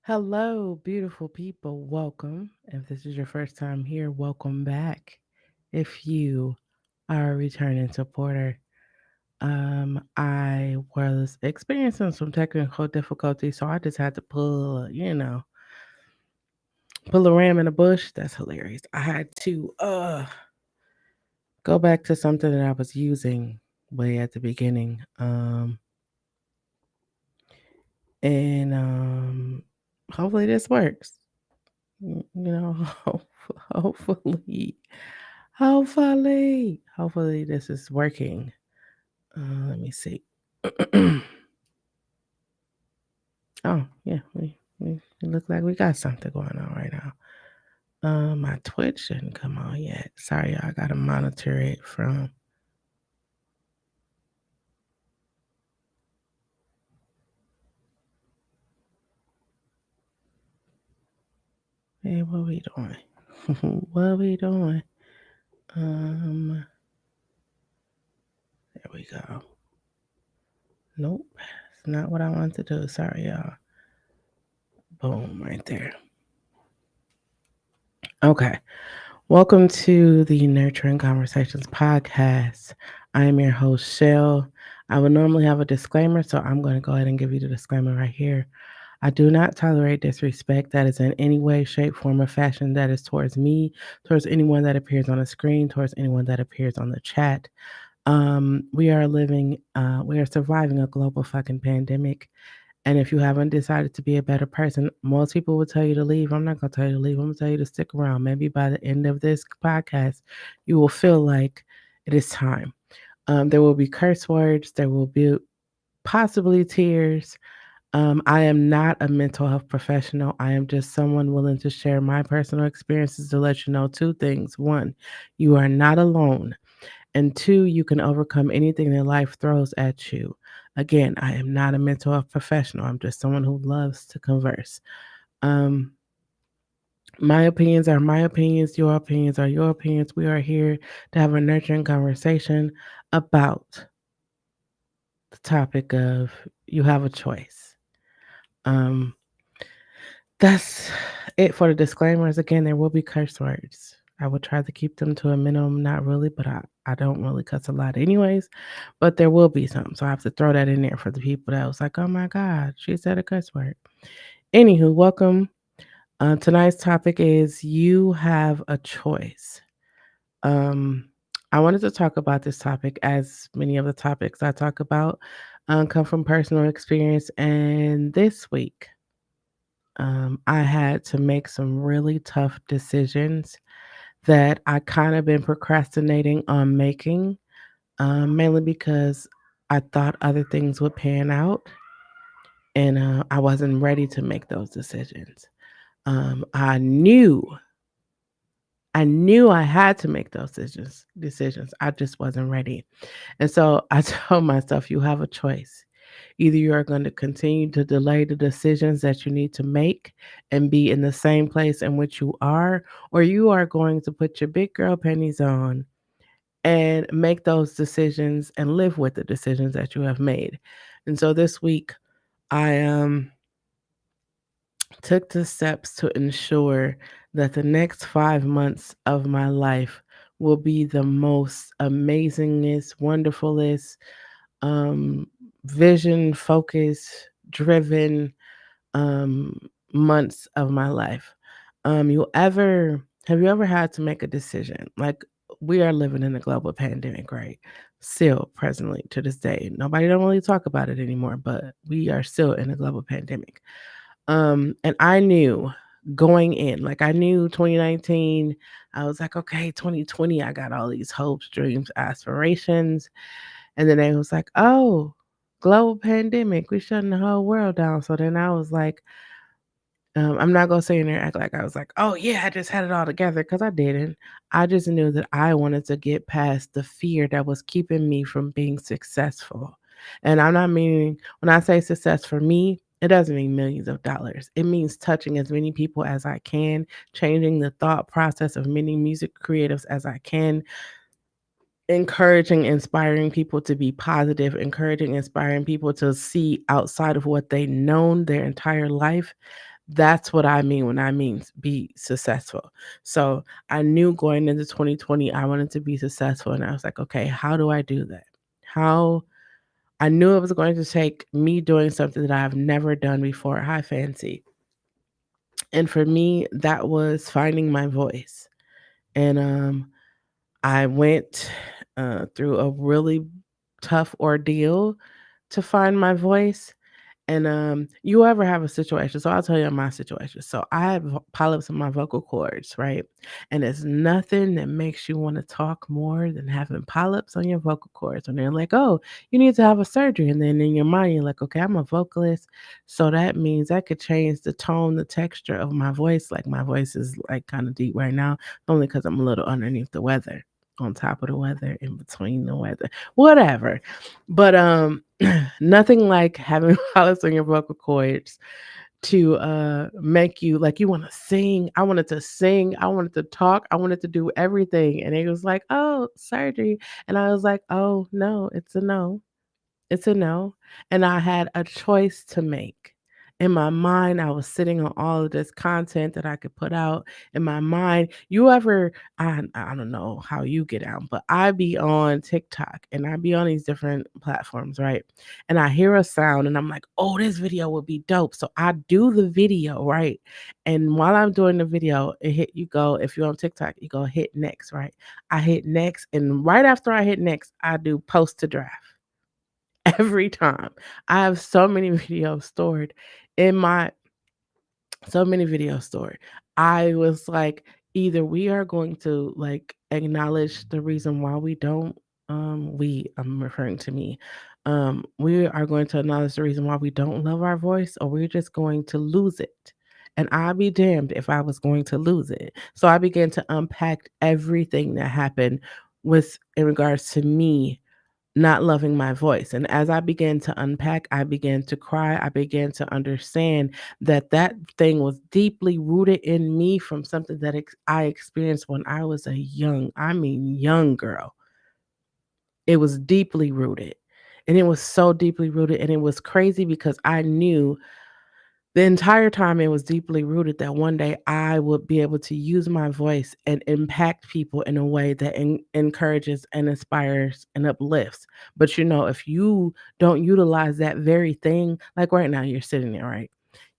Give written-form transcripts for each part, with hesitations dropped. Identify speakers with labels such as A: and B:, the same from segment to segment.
A: Hello, beautiful people. Welcome. If this is your first time here, welcome back. If you are a returning supporter, I was experiencing some technical difficulties, so I just had to pull a ram in a bush. That's hilarious. I had to go back to something that I was using way at the beginning. And hopefully this works. Hopefully. Hopefully this is working. Let me see. Oh, yeah, we it look like we got something going on right now. My Twitch didn't come on yet. Sorry, y'all. I gotta monitor it from. Hey, what we doing? What we doing? There we go. Nope, it's not what I want to do. Sorry, y'all. Boom, right there. Okay. Welcome to the Nurturing Conversations podcast. I am your host, Chelle. I would normally have a disclaimer, so I'm going to go ahead and give you the disclaimer right here. I do not tolerate disrespect that is in any way, shape, form, or fashion that is towards me, towards anyone that appears on the screen, towards anyone that appears on the chat. We are surviving a global fucking pandemic. And if you haven't decided to be a better person, most people will tell you to leave. I'm not going to tell you to leave. I'm going to tell you to stick around. Maybe by the end of this podcast, you will feel like it is time. There will be curse words. There will be possibly tears. I am not a mental health professional. I am just someone willing to share my personal experiences to let you know two things. One, you are not alone. And two, you can overcome anything that life throws at you. Again, I am not a mental health professional. I'm just someone who loves to converse. Um, my opinions are my opinions. Your opinions are your opinions. We are here to have a nurturing conversation about the topic of you have a choice. Um, that's it for the disclaimers. Again, there will be curse words. I will try to keep them to a minimum, not really, but I don't really cuss a lot anyways. But there will be some. So I have to throw that in there for the people that was like, oh my God, she said a curse word. Anywho, welcome. Tonight's topic is you have a choice. Um, I wanted to talk about this topic as many of the topics I talk about come from personal experience. And this week, I had to make some really tough decisions that I kind of been procrastinating on making, mainly because I thought other things would pan out and I wasn't ready to make those decisions. I knew I had to make those decisions. I just wasn't ready. And so I told myself, you have a choice. Either you are going to continue to delay the decisions that you need to make and be in the same place in which you are, or you are going to put your big girl panties on and make those decisions and live with the decisions that you have made. And so this week, I took the steps to ensure that the next 5 months of my life will be the most amazingest, wonderfulest, um, vision focused, driven months of my life. You ever have you ever had to make a decision? Like we are living in a global pandemic, right? Still presently to this day. Nobody don't really talk about it anymore, but we are still in a global pandemic. And I knew going in, like I knew 2019, I was like, okay, 2020, I got all these hopes, dreams, aspirations. And then it was like, oh, global pandemic, we shutting the whole world down. So then I was like, I'm not gonna say in there act like I was like, oh yeah, I just had it all together because I didn't. I just knew that I wanted to get past the fear that was keeping me from being successful. And I'm not meaning when I say success for me, it doesn't mean millions of dollars. It means touching as many people as I can, changing the thought process of many music creatives as I can, encouraging, inspiring people to be positive, encouraging, inspiring people to see outside of what they've known their entire life That's what I mean when I mean be successful. So I knew going into 2020, I wanted to be successful. And I was like, okay, how do I do that? How I knew it was going to take me doing something that I've never done before, high fancy. And for me, that was finding my voice. And I went through a really tough ordeal to find my voice. And you ever have a situation? So I'll tell you my situation. So I have polyps in my vocal cords, right? And there's nothing that makes you want to talk more than having polyps on your vocal cords. And they're like, oh, you need to have a surgery. And then in your mind, you're like, okay, I'm a vocalist. So that means I could change the tone, the texture of my voice. Like my voice is like kind of deep right now, only because I'm a little underneath the weather, on top of the weather, in between the weather, whatever. But nothing like having polyps on your vocal cords to make you like you want to sing. I wanted to sing. I wanted to talk. I wanted to do everything. And it was like, oh, surgery. And I was like, oh no, it's a no. It's a no. And I had a choice to make. In my mind, I was sitting on all of this content that I could put out in my mind. You ever, I don't know how you get out, but I be on TikTok and I be on these different platforms, right? And I hear a sound and I'm like, oh, this video would be dope. So I do the video, right? And while I'm doing the video, you go, if you're on TikTok, you go hit next, right? I hit next. And right after I hit next, I do post to draft every time. I have so many videos stored in my so many videos stored. I was like, either we are going to like acknowledge the reason why we don't I'm referring to me. We are going to acknowledge the reason why we don't love our voice, or we're just going to lose it. And I'd be damned if I was going to lose it. So I began to unpack everything that happened with in regards to me not loving my voice. And as I began to unpack, I began to cry. I began to understand that that thing was deeply rooted in me from something that I experienced when I was a young girl. It was deeply rooted. And it was so deeply rooted. And it was crazy because I knew the entire time it was deeply rooted that one day I would be able to use my voice and impact people in a way that encourages and inspires and uplifts. But if you don't utilize that very thing, like right now, you're sitting there, right?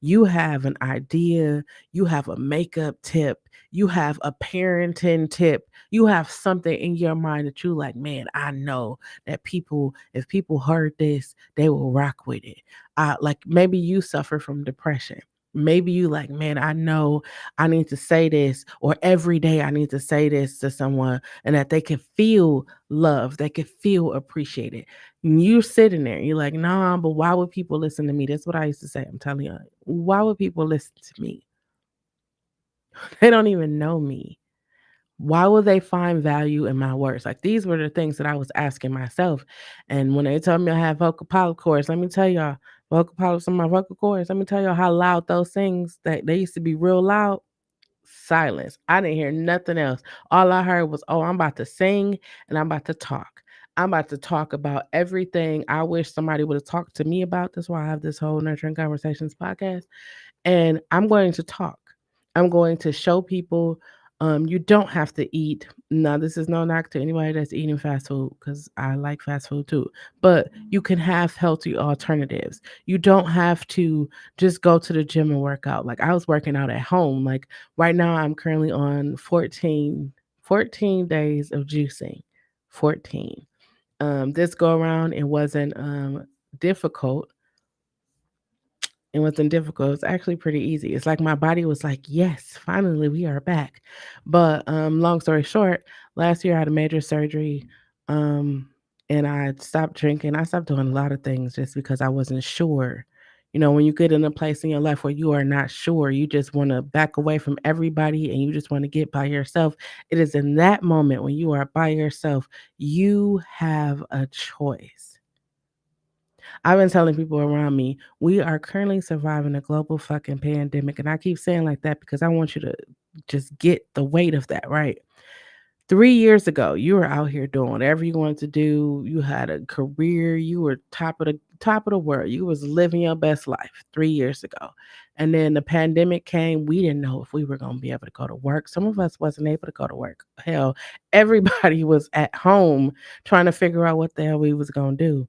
A: You have an idea, you have a makeup tip, you have a parenting tip, you have something in your mind that you like, man, I know that if people heard this, they will rock with it. Like maybe you suffer from depression. Maybe you like, man, I know I need to say this, or every day I need to say this to someone and that they can feel love, they can feel appreciated. And you sitting there, you're like, nah, but why would people listen to me? That's what I used to say. I'm telling you, why would people listen to me? They don't even know me. Why will they find value in my words? Like these were the things that I was asking myself. And when they told me I had vocal polyp cords, let me tell y'all, vocal polyps on my vocal cords, let me tell y'all how loud those things that they used to be real loud. Silence. I didn't hear nothing else. All I heard was, oh, I'm about to sing and I'm about to talk. I'm about to talk about everything I wish somebody would have talked to me about. That's why I have this whole Nurturing Conversations podcast, and I'm going to talk. I'm going to show people you don't have to eat. Now, this is no knock to anybody that's eating fast food because I like fast food too. But you can have healthy alternatives. You don't have to just go to the gym and work out. Like I was working out at home. Like right now, I'm currently on 14 days of juicing. 14. This go around, it wasn't difficult. It wasn't difficult. It's actually pretty easy. It's like my body was like, "Yes, finally we are back." But long story short, last year I had a major surgery, um, and I stopped drinking. I stopped doing a lot of things just because I wasn't sure. When you get in a place in your life where you are not sure, you just want to back away from everybody and you just want to get by yourself. It is in that moment when you are by yourself, you have a choice. I've been telling people around me, we are currently surviving a global fucking pandemic. And I keep saying like that because I want you to just get the weight of that, right? 3 years ago, you were out here doing whatever you wanted to do. You had a career. You were top of the world. You was living your best life 3 years ago. And then the pandemic came. We didn't know if we were gonna be able to go to work. Some of us wasn't able to go to work. Hell, everybody was at home trying to figure out what the hell we was gonna do.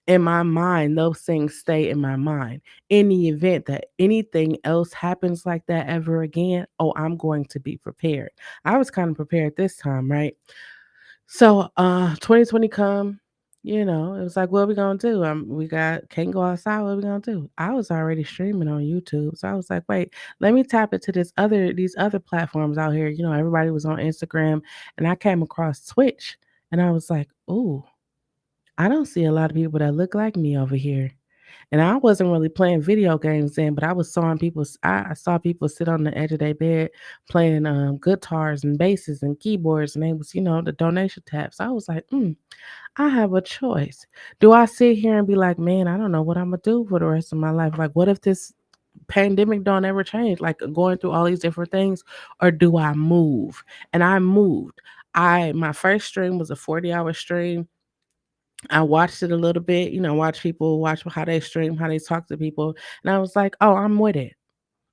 A: In my mind, those things stay in my mind. In the event that anything else happens like that ever again, oh, I'm going to be prepared. I was kind of prepared this time, right? So 2020 come, it was like, what we gonna do? We got can't go outside, what we gonna do? I was already streaming on YouTube. So I was like, wait, let me tap into these other platforms out here. Everybody was on Instagram and I came across Twitch and I was like, ooh, I don't see a lot of people that look like me over here. And I wasn't really playing video games then, but I was sawing people. I saw people sit on the edge of their bed playing guitars and basses and keyboards, and they was, the donation tabs. I was like, I have a choice. Do I sit here and be like, man, I don't know what I'm gonna do for the rest of my life? Like, what if this pandemic don't ever change? Like going through all these different things, or do I move? And I moved. I my first stream was a 40-hour stream. I watched it a little bit, watch people watch how they stream, how they talk to people, and I was like, "Oh, I'm with it."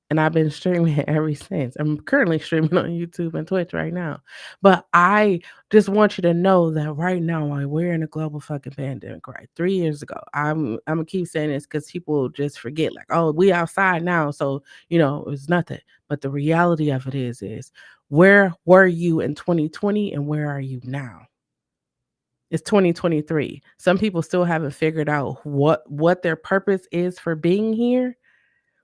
A: And I've been streaming it ever since. I'm currently streaming on YouTube and Twitch right now. But I just want you to know that right now, while we're in a global fucking pandemic, right? 3 years ago, I'm gonna keep saying this because people just forget, like, oh, we outside now, so it's nothing. But the reality of it is where were you in 2020 and where are you now? It's 2023. Some people still haven't figured out what their purpose is for being here,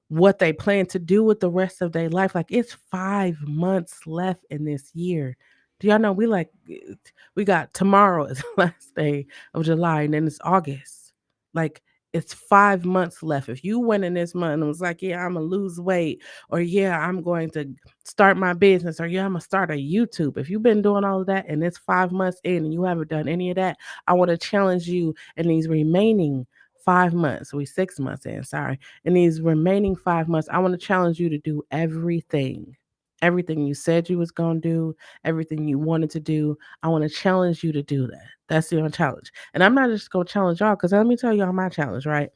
A: what they plan to do with the rest of their life. Like it's 5 months left in this year. Do y'all know we got tomorrow is the last day of July and then it's August. Like it's 5 months left. If you went in this month and was like, "Yeah, I'm gonna lose weight," or "Yeah, I'm going to start my business," or "Yeah, I'm gonna start a YouTube." If you've been doing all of that and it's 5 months in and you haven't done any of that, I want to challenge you in these remaining 5 months. We 6 months in, sorry. In these remaining 5 months, I want to challenge you to do everything. Everything you said you was going to do, everything you wanted to do. I want to challenge you to do that. That's your challenge. And I'm not just going to challenge y'all because let me tell y'all my challenge, right?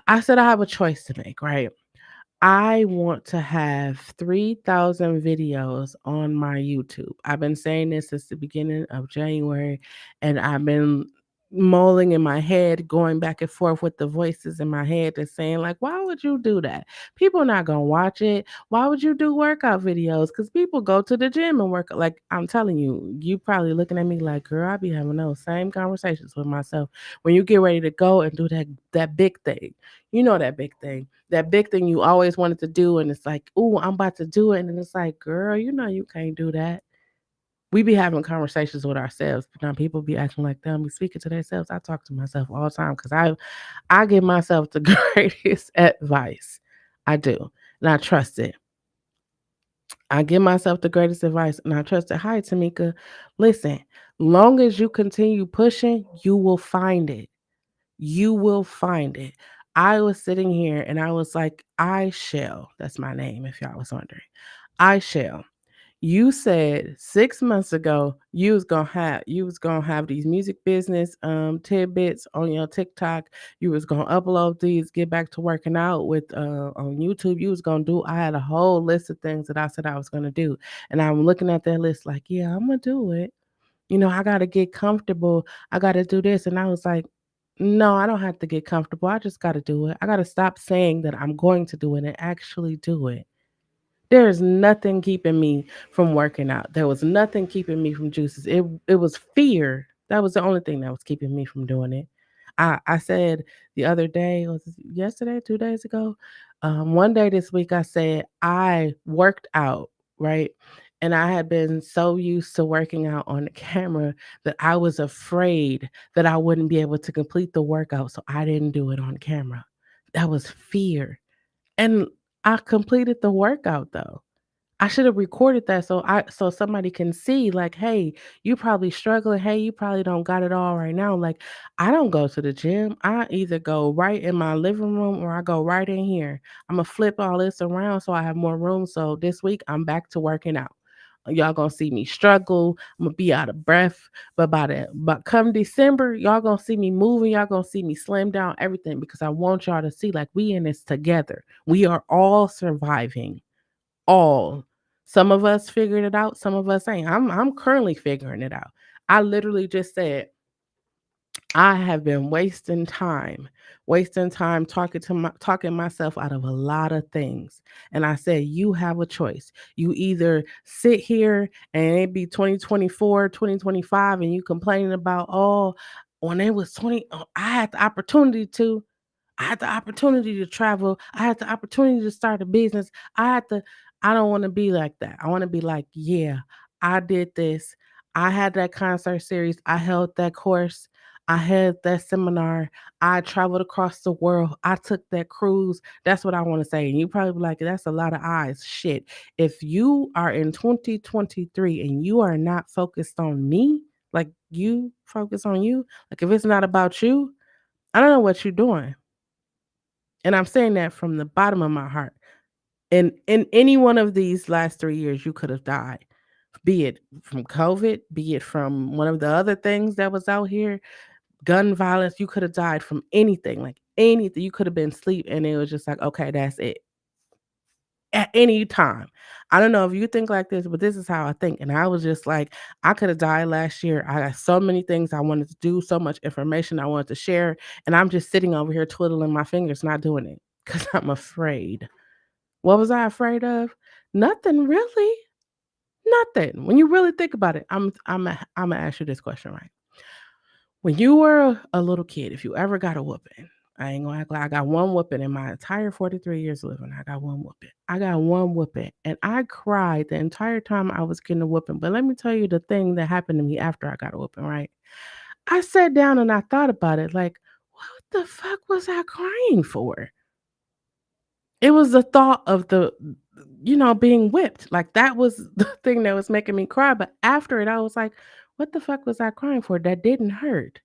A: I said I have a choice to make, right? I want to have 3,000 videos on my YouTube. I've been saying this since the beginning of January, and I've been mulling in my head, going back and forth with the voices in my head that's saying, like, why would you do that? People are not gonna watch it. Why would you do workout videos? Because people go to the gym and work. Like I'm telling you, you probably looking at me like, girl, I be having those same conversations with myself. When you get ready to go and do that big thing, that big thing you always wanted to do, and it's like, "Ooh, I'm about to do it," and then it's like, "Girl, you can't do that." We be having conversations with ourselves, but now people be acting like them, be speaking to themselves. I talk to myself all the time because I give myself the greatest advice. I do, and I trust it. I give myself the greatest advice, and I trust it. Hi, Tamika. Listen, long as you continue pushing, you will find it. You will find it. I was sitting here and I was like, I shall. That's my name, if y'all was wondering. I shall. You said 6 months ago you was gonna have these music business tidbits on your TikTok. You was gonna upload these, get back to working out with on YouTube. You was gonna do. I had a whole list of things that I said I was gonna do, and I'm looking at that list like, yeah, I'm gonna do it. I got to get comfortable. I got to do this. And I was like, no, I don't have to get comfortable. I just got to do it. I got to stop saying that I'm going to do it and actually do it. There is nothing keeping me from working out. There was nothing keeping me from juices. It was fear. That was the only thing that was keeping me from doing it. I said the other day, was it yesterday, 2 days ago, one day this week, I said I worked out, right? And I had been so used to working out on the camera that I was afraid that I wouldn't be able to complete the workout. So I didn't do it on camera. That was fear. And I completed the workout though. I should have recorded that so somebody can see like, hey, you probably struggling. Hey, you probably don't got it all right now. Like, I don't go to the gym. I either go right in my living room or I go right in here. I'm gonna flip all this around so I have more room. So this week I'm back to working out. Y'all gonna see me struggle. I'm gonna be out of breath. But come December, y'all gonna see me moving. Y'all gonna see me slim down everything because I want y'all to see like we in this together. We are all surviving. All. Some of us figured it out. Some of us ain't. I'm currently figuring it out. I literally just said I have been wasting time talking myself out of a lot of things. And I said, you have a choice. You either sit here and it be 2024, 2025, and you complaining about, oh, when it was 20, oh, I had the opportunity to. I had the opportunity to travel. I had the opportunity to start a business. I don't want to be like that. I want to be like, yeah, I did this. I had that concert series. I held that course. I had that seminar. I traveled across the world. I took that cruise. That's what I want to say. And you probably be like, that's a lot of eyes. Shit. If you are in 2023 and you are not focused on me, like you focus on you, like if it's not about you, I don't know what you're doing. And I'm saying that from the bottom of my heart. And in any one of these last 3 years, you could have died, be it from COVID, be it from one of the other things that was out here, gun violence. You could have died from anything, like anything. You could have been asleep and it was just like, okay, that's it. At any time. I don't know if you think like this, but this is how I think. And I was just like, I could have died last year. I got so many things I wanted to do, so much information I wanted to share. And I'm just sitting over here twiddling my fingers, not doing it because I'm afraid. What was I afraid of? Nothing really. Nothing. When you really think about it, I'm gonna ask you this question, right? When you were a little kid, if you ever got a whooping, I ain't gonna act like I got one whooping in my entire 43 years living. I got one whooping. I got one whooping. And I cried the entire time I was getting a whooping. But let me tell you the thing that happened to me after I got a whooping, right? I sat down and I thought about it like, what the fuck was I crying for? It was the thought of being whipped. Like that was the thing that was making me cry. But after it, I was like, what the fuck was I crying for? That didn't hurt.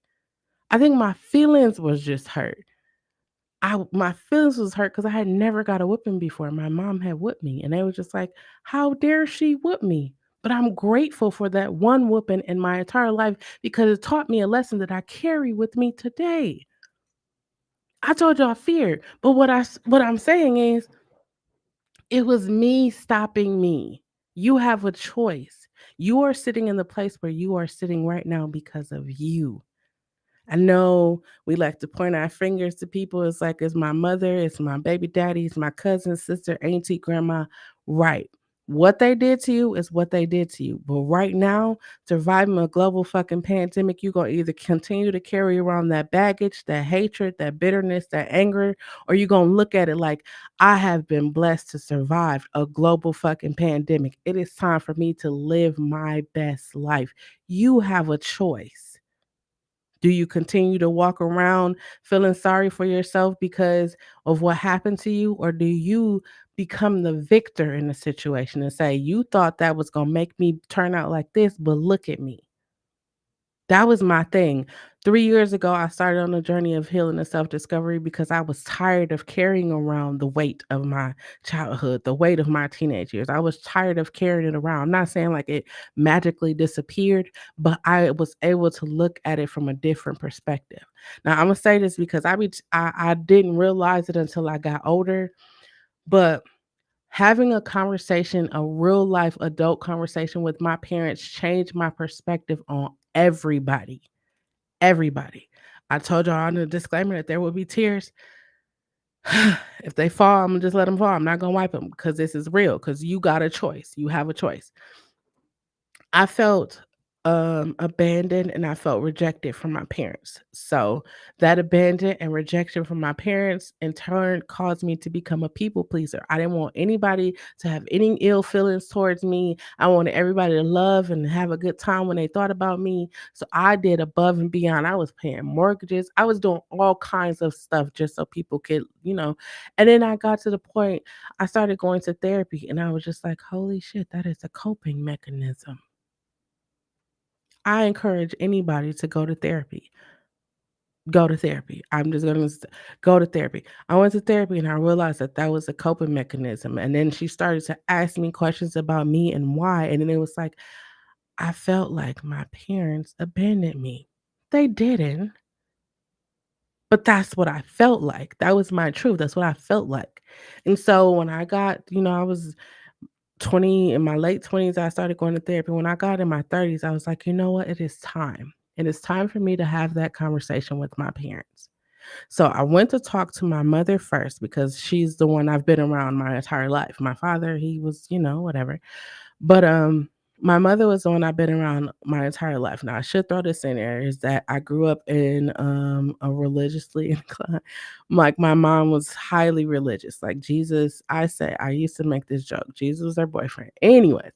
A: I think my feelings was just hurt. My feelings was hurt because I had never got a whipping before. My mom had whipped me, and they was just like, "How dare she whip me?" But I'm grateful for that one whooping in my entire life because it taught me a lesson that I carry with me today. I told you I feared, but what I'm saying is, it was me stopping me. You have a choice. You are sitting in the place where you are sitting right now because of you. I know we like to point our fingers to people. It's like it's my mother, it's my baby daddy, it's my cousin, sister, auntie, grandma. Right. What they did to you is what they did to you. But right now, surviving a global fucking pandemic, you're going to either continue to carry around that baggage, that hatred, that bitterness, that anger, or you're going to look at it like, I have been blessed to survive a global fucking pandemic. It is time for me to live my best life. You have a choice. Do you continue to walk around feeling sorry for yourself because of what happened to you? Or do you become the victor in the situation and say, you thought that was going to make me turn out like this, but look at me? That was my thing. 3 years ago, I started on a journey of healing and self-discovery because I was tired of carrying around the weight of my childhood, the weight of my teenage years. I was tired of carrying it around. I'm not saying like it magically disappeared, but I was able to look at it from a different perspective. Now, Imma say this because I didn't realize it until I got older, but having a conversation, a real life adult conversation with my parents changed my perspective on everybody. Everybody. I told y'all in the disclaimer that there will be tears. If they fall, Imma just let them fall. I'm not gonna wipe them because this is real. Because you got a choice. You have a choice. I felt, abandoned and I felt rejected from my parents. So, that abandon and rejection from my parents in turn caused me to become a people pleaser. I didn't want anybody to have any ill feelings towards me. I wanted everybody to love and have a good time when they thought about me. So, I did above and beyond. I was paying mortgages. I was doing all kinds of stuff just so people could. And then I got to the point I started going to therapy and I was just like, "Holy shit, that is a coping mechanism." I encourage anybody to go to therapy. Go to therapy. I'm just gonna go to therapy. I went to therapy and I realized that that was a coping mechanism. And then she started to ask me questions about me and why. And then it was like, I felt like my parents abandoned me. They didn't, but that's what I felt like. That was my truth. That's what I felt like. And so when I got, I was 20 in my late 20s, I started going to therapy. When I got in my 30s, I was like, you know what? It is time. It is time for me to have that conversation with my parents. So I went to talk to my mother first because she's the one I've been around my entire life. My father, he was, whatever. But my mother was the one I've been around my entire life. Now I should throw this in there is that I grew up in a religiously inclined, like my mom was highly religious. Like Jesus, I used to make this joke. Jesus was her boyfriend. Anyways,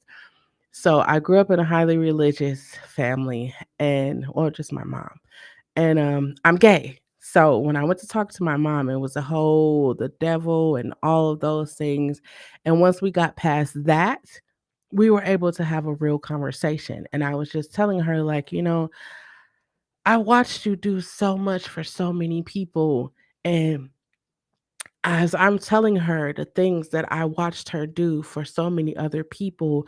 A: so I grew up in a highly religious family and or just my mom. And, I'm gay. So when I went to talk to my mom, it was a whole the devil and all of those things. And once we got past that, we were able to have a real conversation. And I was just telling her, like, I watched you do so much for so many people. And as I'm telling her the things that I watched her do for so many other people,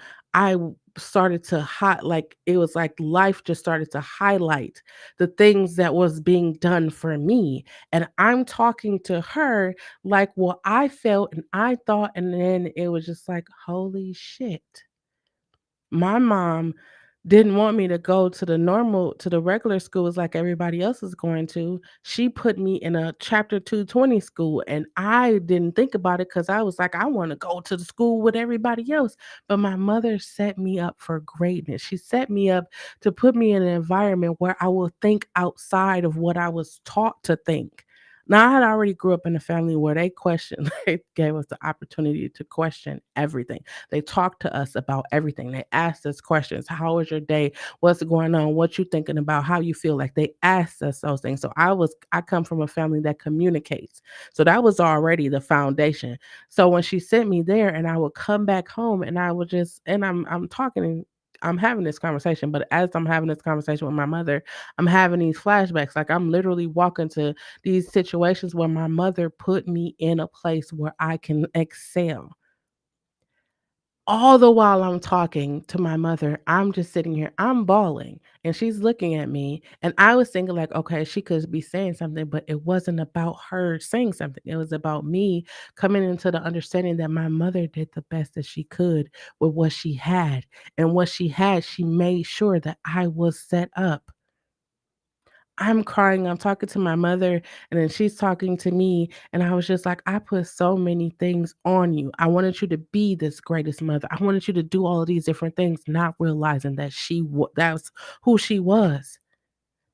A: started to like it was like life just started to highlight the things that was being done for me. And I'm talking to her like what I felt and I thought, and then it was just like, holy shit. My mom didn't want me to go to the regular schools like everybody else is going to. She put me in a chapter 220 school, and I didn't think about it because I was like, I wanna go to the school with everybody else. But my mother set me up for greatness. She set me up to put me in an environment where I will think outside of what I was taught to think. Now, I had already grew up in a family where they questioned they gave us the opportunity to question everything. They talked to us about everything. They asked us questions. How was your day? What's going on? What you thinking about? How you feel? Like they asked us those things. So I come from a family that communicates. So that was already the foundation. So when she sent me there and I would come back home and I would just and I'm talking and I'm having this conversation, but as I'm having this conversation with my mother, I'm having these flashbacks. Like I'm literally walking to these situations where my mother put me in a place where I can excel all the while I'm talking to my mother, I'm just sitting here, I'm bawling, and she's looking at me, and I was thinking like, "Okay, she could be saying something," but it wasn't about her saying something. It was about me coming into the understanding that my mother did the best that she could with what she had, and what she had, she made sure that I was set up. I'm crying, I'm talking to my mother, and then she's talking to me, and I was just like, "I put so many things on you. I wanted you to be this greatest mother. I wanted you to do all of these different things," not realizing that that's who she was.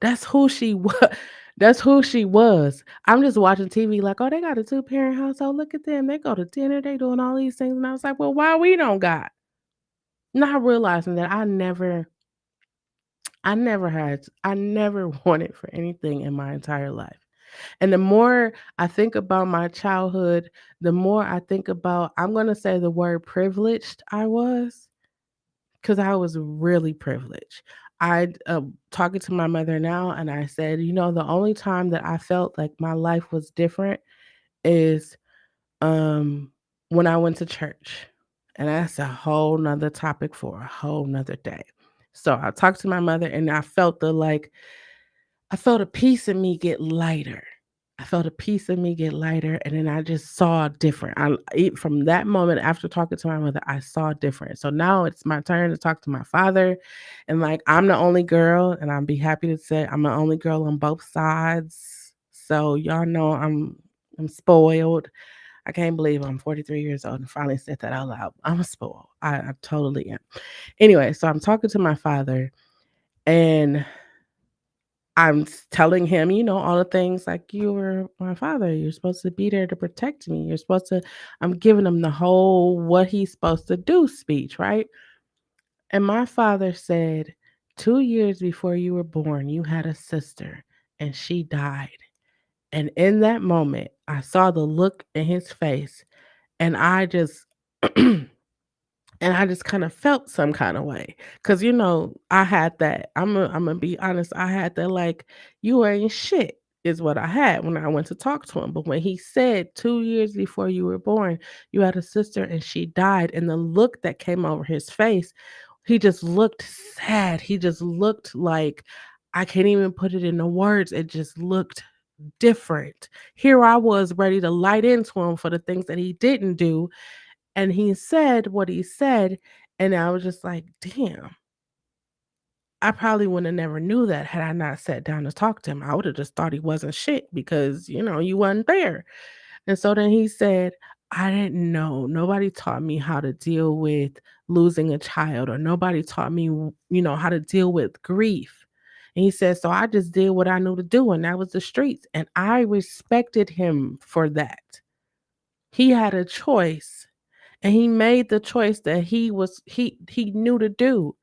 A: That's who she was. That's who she was. I'm just watching TV like, "Oh, they got a two-parent household. Look at them. They go to dinner. They doing all these things." And I was like, "Well, why we don't got?" Not realizing that I never wanted for anything in my entire life. And the more I think about my childhood, the more I think about I'm gonna say the word privileged I was, because I was really privileged. I talking to my mother now, and I said, the only time that I felt like my life was different is um when I went to church. And that's a whole nother topic for a whole nother day. So I talked to my mother and I felt a piece of me get lighter. I felt a piece of me get lighter, and then I just saw different. From that moment after talking to my mother, I saw different. So now it's my turn to talk to my father, and like I'm the only girl, and I'd be happy to say I'm the only girl on both sides. So y'all know I'm spoiled. I can't believe I'm 43 years old and finally said that out loud. I'm spoiled. I totally am. Anyway, so I'm talking to my father, and telling him, all the things like, "You were my father. You're supposed to be there to protect me. You're supposed to" I'm giving him the whole what he's supposed to do speech, right? And my father said, 2 years before you were born, you had a sister and she died. And in that moment, I saw the look in his face and I just and I just kind of felt some kind of way. Cause I had that. I'm gonna be honest, I had that like, you ain't shit. is what I had when I went to talk to him. But when he said 2 years before you were born, you had a sister and she died, and the look that came over his face, he just looked sad. He just looked like, I can't even put it into words. It just looked different. Here I was ready to light into him for the things that he didn't do. And he said what he said. And I was just like, damn, I probably would have never knew that had I not sat down to talk to him. I would have just thought he wasn't shit because, you wasn't there. And so then he said, I didn't know. Nobody taught me how to deal with losing a child, or nobody taught me, how to deal with grief. And he said, so I just did what I knew to do, and that was the streets. And I respected him for that. He had a choice, and he made the choice that he knew to do.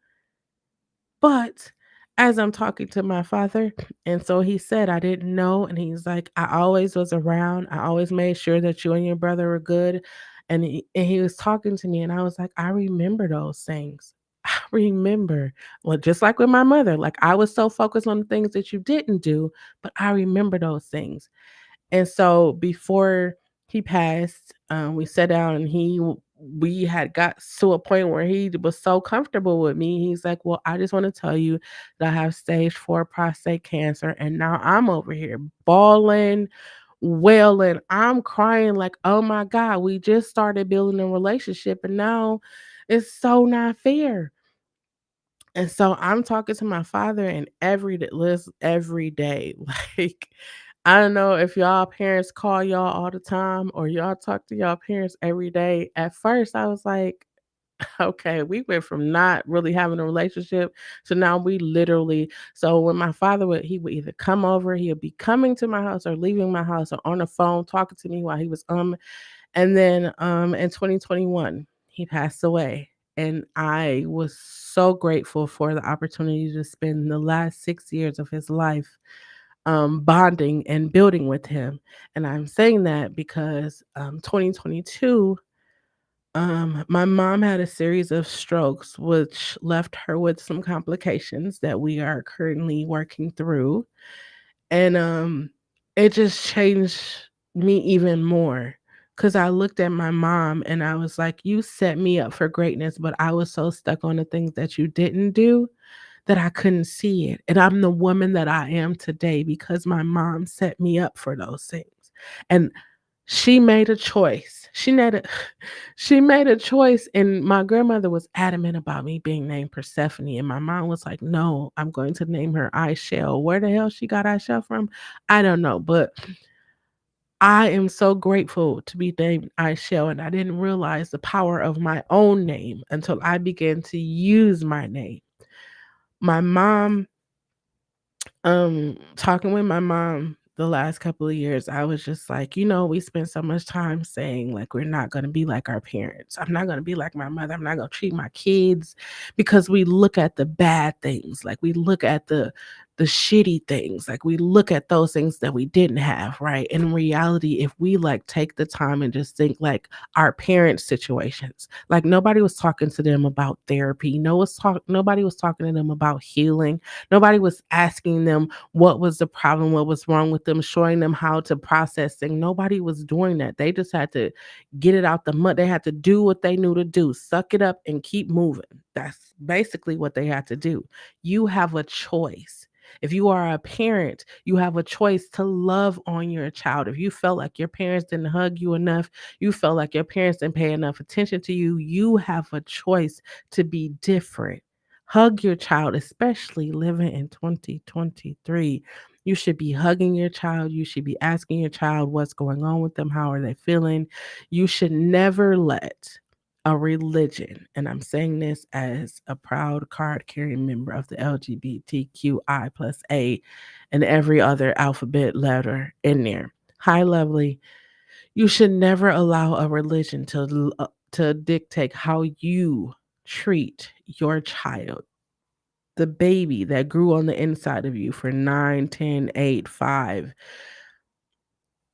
A: But as I'm talking to my father, and so he said, I didn't know. And he's like, I always was around. I always made sure that you and your brother were good. And he was talking to me, and I was like, I remember those things. I remember. Well, just like with my mother, like I was so focused on the things that you didn't do, but I remember those things. And so before he passed, we sat down, and we had got to a point where he was so comfortable with me. He's like, well, I just want to tell you that I have stage 4 prostate cancer. And now I'm over here bawling, wailing. I'm crying like, oh my God, we just started building a relationship, and now it's so not fair. And so I'm talking to my father, and every day. Like, I don't know if y'all parents call y'all all the time or y'all talk to y'all parents every day. At first, I was like, okay, we went from not really having a relationship to now we literally. So when my father he would either come over, he would be coming to my house or leaving my house or on the phone talking to me while he was and then in 2021, he passed away. And I was so grateful for the opportunity to spend the last 6 years of his life bonding and building with him. And I'm saying that because 2022, my mom had a series of strokes, which left her with some complications that we are currently working through. And, it just changed me even more, cause I looked at my mom and I was like, "You set me up for greatness, but I was so stuck on the things that you didn't do that I couldn't see it." And I'm the woman that I am today because my mom set me up for those things. And she made a choice. She made a choice, and my grandmother was adamant about me being named Persephone, and my mom was like, "No, I'm going to name her Chelle." Where the hell she got Chelle from? I don't know, but I am so grateful to be named Chelle, and I didn't realize the power of my own name until I began to use my name. My mom talking with my mom the last couple of years, I was just like, we spend so much time saying like we're not going to be like our parents. I'm not going to be like my mother. I'm not going to treat my kids, because we look at the bad things. Like we look at the shitty things. Like we look at those things that we didn't have, right? In reality, if we like take the time and just think like our parents' situations, like nobody was talking to them about therapy. Nobody was talking to them about healing. Nobody was asking them what was the problem, what was wrong with them, showing them how to process things. Nobody was doing that. They just had to get it out the mud. They had to do what they knew to do, suck it up and keep moving. That's basically what they had to do. You have a choice. If you are a parent, you have a choice to love on your child. If you felt like your parents didn't hug you enough, you felt like your parents didn't pay enough attention to you, you have a choice to be different. Hug your child, especially living in 2023. You should be hugging your child. You should be asking your child what's going on with them. How are they feeling? You should never let a religion, and I'm saying this as a proud card carrying member of the LGBTQI plus A and every other alphabet letter in there. High lovely, you should never allow a religion to dictate how you treat your child, the baby that grew on the inside of you for 9, 10, 8, 5,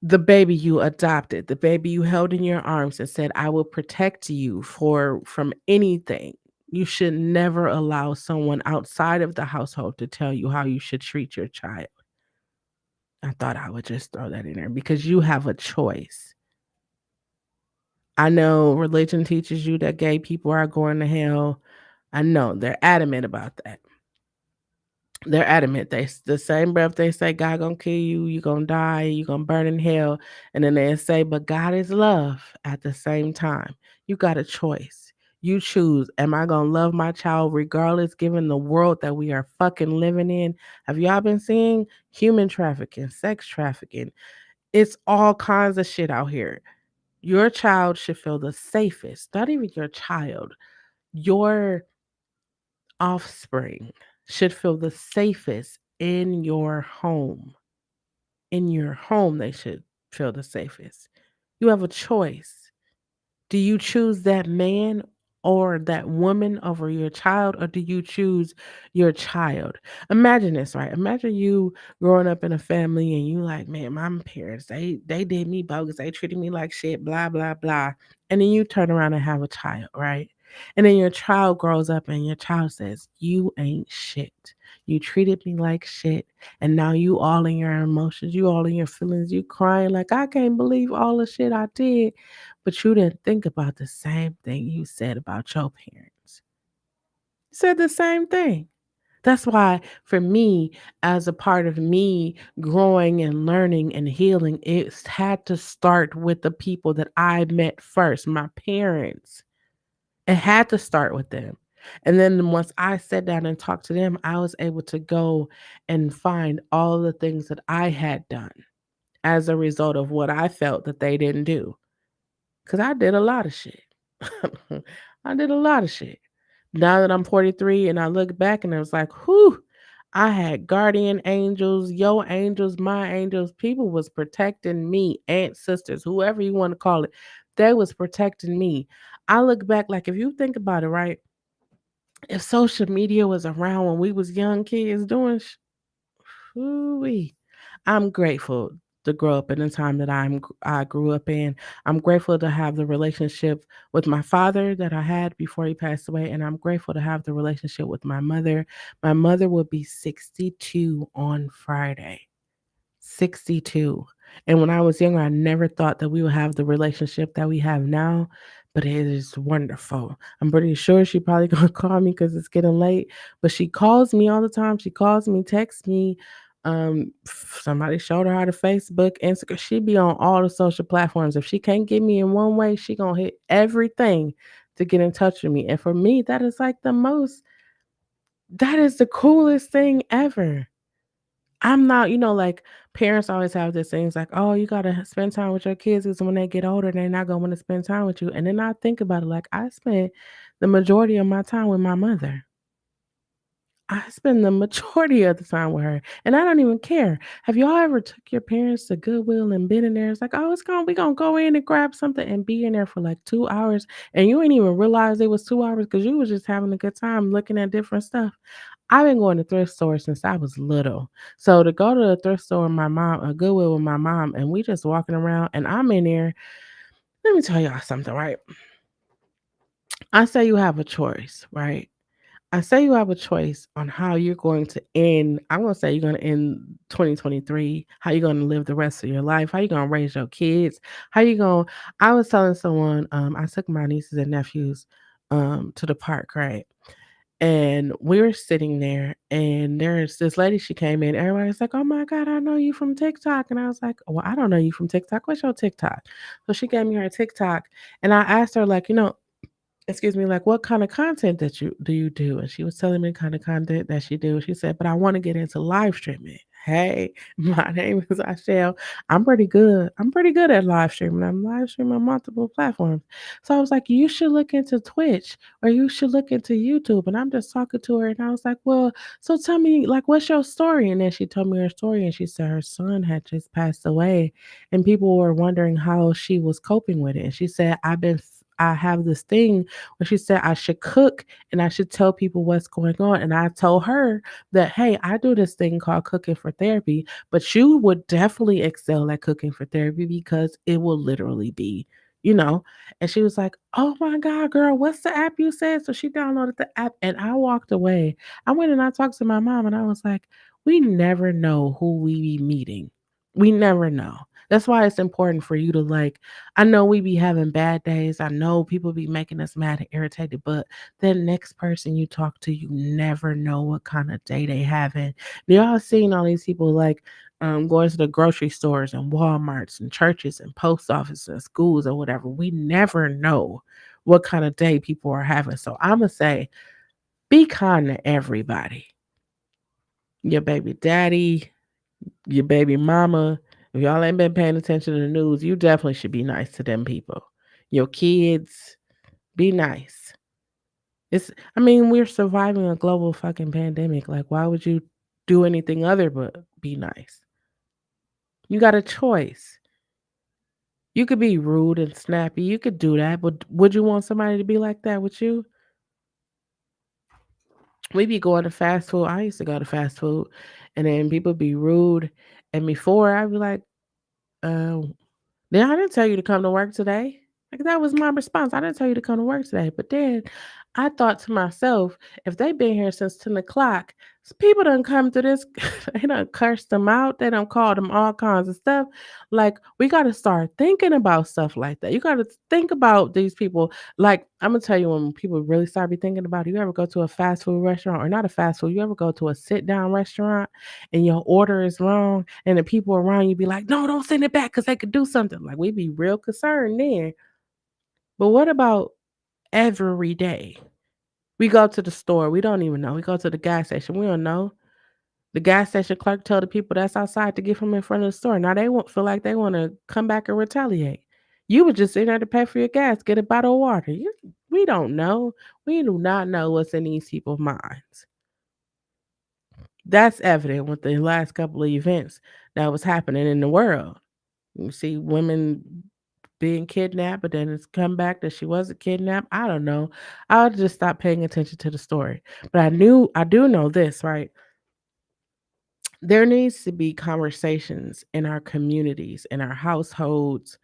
A: the baby you adopted, the baby you held in your arms and said, I will protect you from anything. You should never allow someone outside of the household to tell you how you should treat your child. I thought I would just throw that in there because you have a choice. I know religion teaches you that gay people are going to hell. I know they're adamant about that. They're adamant. They the same breath they say God gonna kill you, you gonna die, you gonna burn in hell, and then they say, but God is love at the same time. You got a choice. You choose. Am I gonna love my child regardless, given the world that we are fucking living in? Have y'all been seeing human trafficking, sex trafficking? It's all kinds of shit out here. Your child should feel the safest. Not even your child. Your offspring should feel the safest in your home. In your home, they should feel the safest. You have a choice. Do you choose that man or that woman over your child, or do you choose your child? Imagine this, right? Imagine you growing up in a family and you like, man, my parents, they did me bogus. They treated me like shit, blah, blah, blah. And then you turn around and have a child, right? And then your child grows up and your child says, you ain't shit. You treated me like shit. And now you all in your emotions, you all in your feelings, you crying like, I can't believe all the shit I did. But you didn't think about the same thing you said about your parents. You said the same thing. That's why, for me, as a part of me growing and learning and healing, it's had to start with the people that I met first, my parents. It had to start with them. And then once I sat down and talked to them, I was able to go and find all the things that I had done as a result of what I felt that they didn't do. Because I did a lot of shit. I did a lot of shit. Now that I'm 43 and I look back and I was like, whew, I had guardian angels, your angels, my angels. People was protecting me, aunts, sisters, whoever you want to call it. They was protecting me. I look back, like, if you think about it, right? If social media was around when we was young kids doing ooh-wee. I'm grateful to grow up in the time that I grew up in. I'm grateful to have the relationship with my father that I had before he passed away, and I'm grateful to have the relationship with my mother. My mother will be 62 on Friday. 62. And when I was younger, I never thought that we would have the relationship that we have now, but it is wonderful. I'm pretty sure she probably gonna call me because it's getting late, but she calls me all the time. She calls me, texts me. Somebody showed her how to Facebook, Instagram. She be on all the social platforms. If she can't get me in one way, she gonna hit everything to get in touch with me. And for me, that is like that is the coolest thing ever. I'm not, like parents always have this things like, oh, you gotta spend time with your kids because when they get older, they're not gonna want to spend time with you. And then I think about it like I spent the majority of my time with my mother. I spend the majority of the time with her, and I don't even care. Have y'all ever took your parents to Goodwill and been in there? It's like, oh, we gonna go in and grab something and be in there for like 2 hours, and you ain't even realize it was 2 hours because you was just having a good time looking at different stuff. I've been going to thrift stores since I was little. So to go to a thrift store with my mom, a Goodwill with my mom, and we just walking around and I'm in there. Let me tell y'all something, right? I say you have a choice, right? I say you have a choice on how you're going to end. I'm gonna say you're gonna end 2023, how you're gonna live the rest of your life, how you gonna raise your kids, how you gonna I was telling someone, I took my nieces and nephews to the park, right? And we were sitting there, and there's this lady, she came in. Everybody's like, "Oh my God, I know you from TikTok." And I was like, "Well, I don't know you from TikTok. What's your TikTok?" So she gave me her TikTok, and I asked her, like, excuse me, like, what kind of content that you do? And she was telling me the kind of content that she do. She said, but I want to get into live streaming. Hey, my name is Chelle. I'm pretty good. I'm pretty good at live streaming. I'm live streaming on multiple platforms. So I was like, you should look into Twitch or you should look into YouTube. And I'm just talking to her and I was like, well, so tell me, like, what's your story? And then she told me her story and she said her son had just passed away and people were wondering how she was coping with it. And she said, I have this thing when she said I should cook and I should tell people what's going on. And I told her that, hey, I do this thing called cooking for therapy, but you would definitely excel at cooking for therapy because it will literally be, you know. And she was like, oh my God, girl, what's the app you said? So she downloaded the app and I walked away. I went and I talked to my mom and I was like, we never know who we be meeting We never know. That's why it's important for you to like. I know we be having bad days. I know people be making us mad and irritated, but the next person you talk to, you never know what kind of day they having. Y'all seen all these people like going to the grocery stores and Walmarts and churches and post offices and schools or whatever. We never know what kind of day people are having. So I'm gonna say, be kind to everybody. Your baby daddy, your baby mama. If y'all ain't been paying attention to the news, you definitely should be nice to them people. Your kids, be nice. I mean, we're surviving a global fucking pandemic. Like, why would you do anything other but be nice? You got a choice. You could be rude and snappy. You could do that, but would you want somebody to be like that with you? We be going to fast food. I used to go to fast food, and then people be rude. And before, I'd be like, um, then I didn't tell you to come to work today. Like that was my response. I didn't tell you to come to work today. But then I thought to myself, if they've been here since 10 o'clock, people done come to this, they done cursed them out. They done called them all kinds of stuff. Like we got to start thinking about stuff like that. You got to think about these people. Like I'm gonna tell you when people really start be thinking about it. You ever go to a fast food restaurant or not a fast food? You ever go to a sit down restaurant and your order is wrong and the people around you be like, no, don't send it back because they could do something. Like we be real concerned then. But what about every day? We go to the store, we don't even know. We go to the gas station, we don't know. The gas station clerk tell the people that's outside to get from in front of the store. Now they won't feel like they want to come back and retaliate. You were just in there to pay for your gas, get a bottle of water. We don't know. We do not know what's in these people's minds. That's evident with the last couple of events that was happening in the world. You see women being kidnapped, but then it's come back that she wasn't kidnapped. I don't know. I'll just stop paying attention to the story. But I do know this, right? There needs to be conversations in our communities, in our households,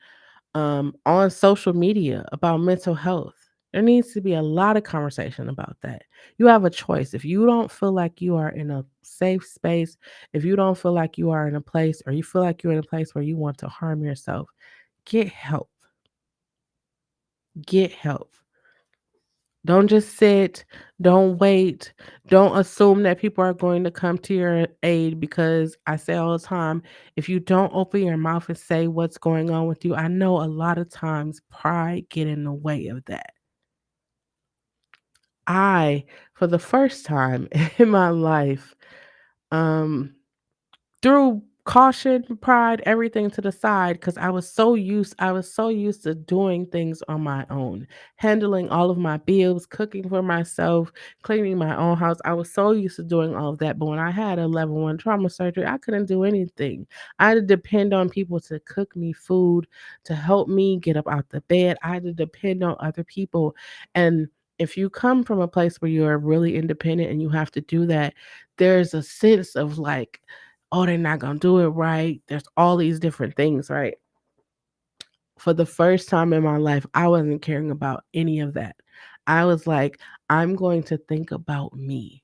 A: on social media about mental health. There needs to be a lot of conversation about that. You have a choice. If you don't feel like you are in a safe space, if you don't feel like you are in a place or you feel like you're in a place where you want to harm yourself, get help. Get help. Don't just sit, don't wait, don't assume that people are going to come to your aid because I say all the time, if you don't open your mouth and say what's going on with you, I know a lot of times pride get in the way of that. I, for the first time in my life, um threw caution, pride, everything to the side because I was so used to doing things on my own, handling all of my bills, cooking for myself, cleaning my own house. I was so used to doing all of that. But when I had a level one trauma surgery, I couldn't do anything. I had to depend on people to cook me food, to help me get up out the bed. I had to depend on other people. And if you come from a place where you are really independent and you have to do that, there's a sense of like, oh, they're not gonna do it right. There's all these different things, right? For the first time in my life, I wasn't caring about any of that. I was like, I'm going to think about me.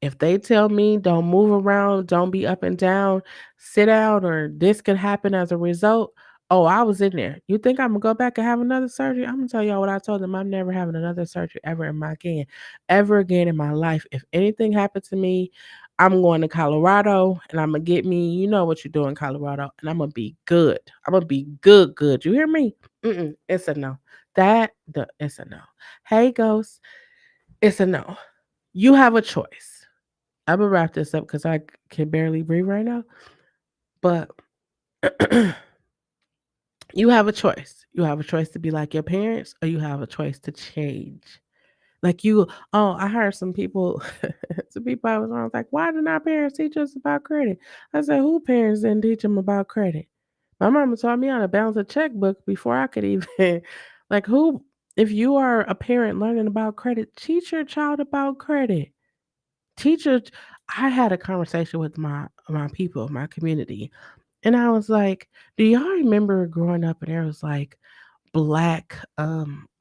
A: If they tell me don't move around, don't be up and down, sit down, or this could happen as a result, oh, I was in there. You think I'm gonna go back and have another surgery? I'm gonna tell y'all what I told them. I'm never having another surgery ever again in my life. If anything happened to me, I'm going to Colorado and I'm gonna get me. You know what you do in Colorado, and I'm gonna be good. I'm gonna be good, good. You hear me? It's a no. It's a no. Hey, ghost, it's a no. You have a choice. I'm gonna wrap this up because I can barely breathe right now. But you have a choice. You have a choice to be like your parents, or you have a choice to change. Like I heard some people, some people I was around, like, why didn't our parents teach us about credit? I said, who parents didn't teach them about credit? My mama taught me how to balance a checkbook before I could even, like, who, if you are a parent learning about credit, teach your child about credit. Teachers, I had a conversation with my people, my community, and I was like, "Do y'all remember growing up?" And there was like, black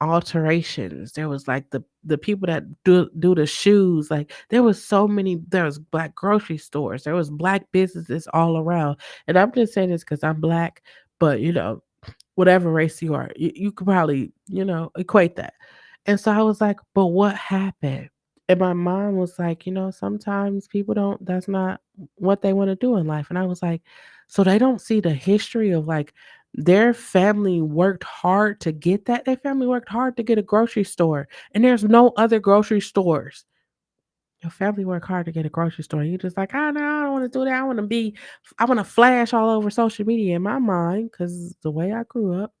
A: alterations. There was like the people that do the shoes. Like there was so many. There was black grocery stores. There was black businesses all around. And I'm just saying this because I'm black, but whatever race you are, you could probably, equate that. And so I was like, but what happened? And my mom was like, sometimes people don't, that's not what they want to do in life. And I was like, so they don't see the history of like their family worked hard to get that. Their family worked hard to get a grocery store, and there's no other grocery stores. Your family work hard to get a grocery store. You just like, oh no, I don't want to do that. I want to flash all over social media in my mind because the way I grew up,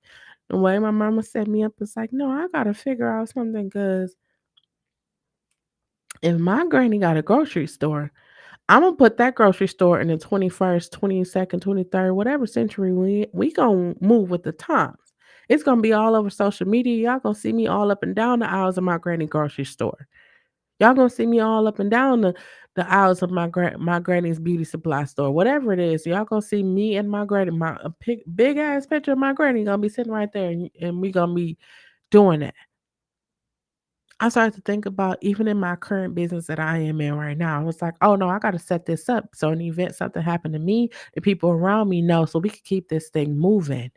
A: the way my mama set me up, it's like, no, I gotta figure out something because if my granny got a grocery store, I'm gonna put that grocery store in the 21st, 22nd, 23rd, whatever century we gonna move with the times. It's gonna be all over social media. Y'all gonna see me all up and down the aisles of my granny grocery store. Y'all gonna see me all up and down the aisles of my granny's beauty supply store, whatever it is. Y'all gonna see me and my granny, big ass picture of my granny gonna be sitting right there, and we gonna be doing that. I started to think about even in my current business that I am in right now. I was like, oh no, I gotta set this up. So in the event something happened to me, the people around me know so we can keep this thing moving.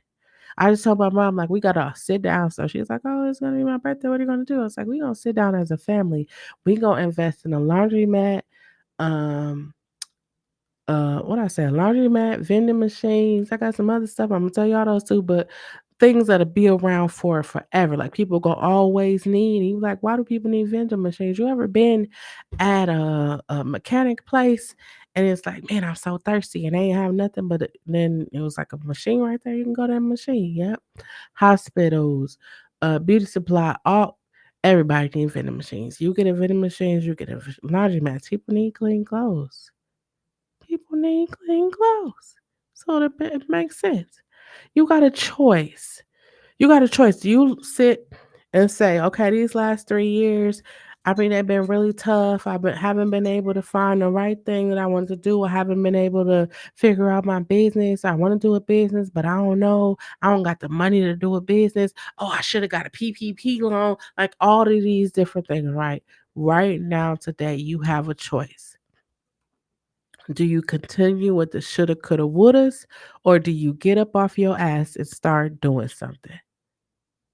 A: I just told my mom, like, we gotta sit down. So she's like, oh, it's gonna be my birthday. What are you gonna do? I was like, we gonna sit down as a family. We gonna invest in a laundromat, um, what I said, laundromat, vending machines. I got some other stuff. I'm gonna tell y'all those too, but things that'll be around for forever. Like people gonna always need. And you like, why do people need vending machines? You ever been at a mechanic place and it's like, man, I'm so thirsty and they ain't have nothing but then it was like a machine right there. You can go to that machine. Yep. Hospitals, beauty supply, all everybody need vending machines. You get a vending machines, you get a laundromat. People need clean clothes. People need clean clothes. So it makes sense. You got a choice. You got a choice. Do you sit and say, okay, these last 3 years, I mean, they've been really tough. Haven't been able to find the right thing that I want to do. I haven't been able to figure out my business. I want to do a business, but I don't know. I don't got the money to do a business. Oh, I should have got a PPP loan. Like all of these different things, right? Right now, today, you have a choice. Do you continue with the shoulda, coulda, wouldas, or do you get up off your ass and start doing something?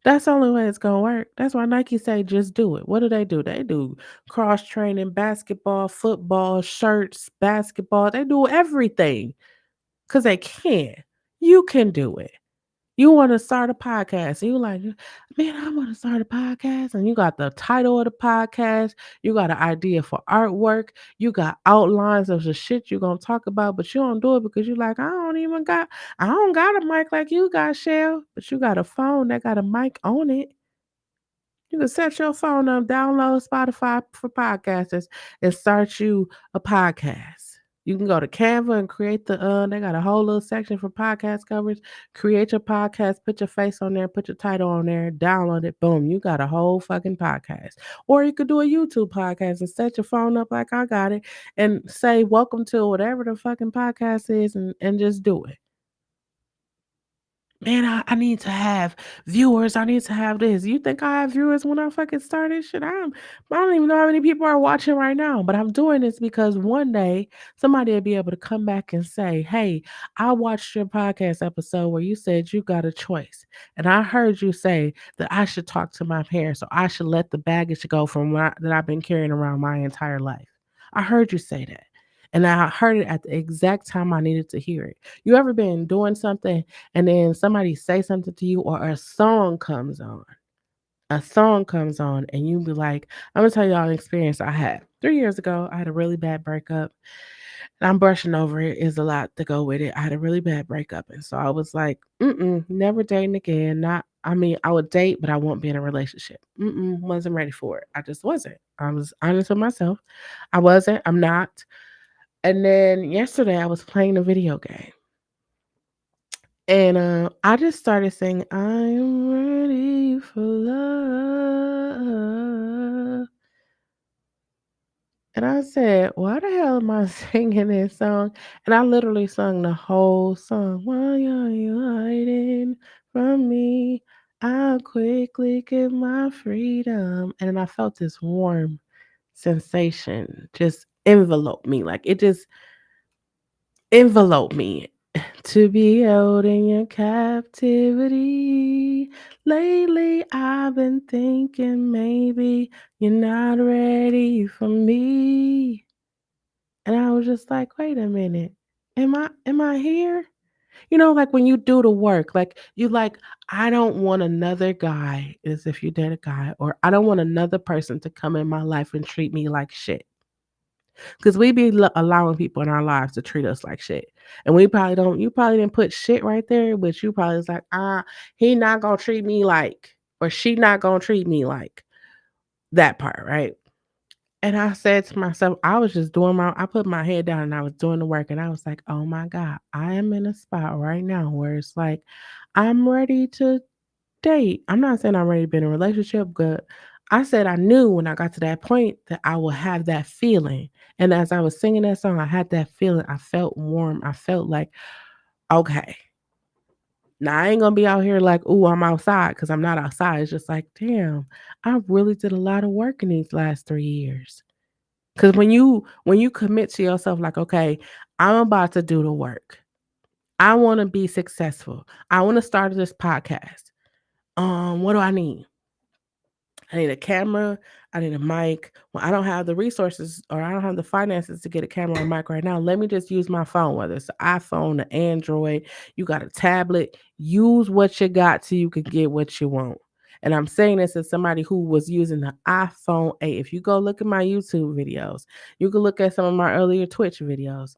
A: That's the only way it's gonna work. That's why Nike say just do it. What do? They do cross training, basketball, football, shirts, basketball. They do everything because they can. You can do it. You want to start a podcast. And you like, man, I want to start a podcast. And you got the title of the podcast. You got an idea for artwork. You got outlines of the shit you're gonna talk about, but you don't do it because you like, I don't got a mic like you got, Shell. But you got a phone that got a mic on it. You can set your phone up, download Spotify for podcasters, and start you a podcast. You can go to Canva and create they got a whole little section for podcast covers. Create your podcast, put your face on there, put your title on there, download it, boom, you got a whole fucking podcast. Or you could do a YouTube podcast and set your phone up like I got it and say welcome to whatever the fucking podcast is and just do it. Man, I need to have viewers. I need to have this. You think I have viewers when I fucking started? Shit, I don't even know how many people are watching right now. But I'm doing this because one day somebody will be able to come back and say, hey, I watched your podcast episode where you said you got a choice. And I heard you say that I should talk to my parents or I should let the baggage go from that I've been carrying around my entire life. I heard you say that. And I heard it at the exact time I needed to hear it. You ever been doing something and then somebody say something to you or a song comes on and you be like, I'm gonna tell y'all an experience I had 3 years ago. I had a really bad breakup and I'm brushing over it. Is a lot to go with it. I had a really bad breakup, and so I was like, never dating again. Not I mean, I would date, but I won't be in a relationship. Wasn't ready for it. I just wasn't. I was honest with myself. I wasn't. I'm not. And then yesterday I was playing a video game. And I just started saying, I'm ready for love. And I said, why the hell am I singing this song? And I literally sung the whole song. Why are you hiding from me? I'll quickly get my freedom. And then I felt this warm sensation just envelope me. Like it just envelope me. To be held in your captivity. Lately, I've been thinking maybe you're not ready for me. And I was just like, wait a minute. Am I here? Like when you do the work, like you like, I don't want another guy, as if you date a guy, or I don't want another person to come in my life and treat me like shit. Because we be allowing people in our lives to treat us like shit. And we probably don't, you probably didn't put shit right there, but you probably was like, he not gonna treat me like, or she not gonna treat me like that part, right? And I said to myself, I was just I put my head down and I was doing the work and I was like, oh my God, I am in a spot right now where it's like, I'm ready to date. I'm not saying I'm ready to be in a relationship, but I said I knew when I got to that point that I would have that feeling. And as I was singing that song, I had that feeling. I felt warm. I felt like, okay, now I ain't gonna be out here like, ooh, I'm outside because I'm not outside. It's just like, damn, I really did a lot of work in these last 3 years. Because when you commit to yourself, like, okay, I'm about to do the work. I want to be successful. I want to start this podcast. What do I need? I need a camera. I need a mic. Well, I don't have the resources or I don't have the finances to get a camera or mic right now. Let me just use my phone, whether it's an iPhone, an Android, you got a tablet. Use what you got so you can get what you want. And I'm saying this as somebody who was using the iPhone 8. If you go look at my YouTube videos, you can look at some of my earlier Twitch videos.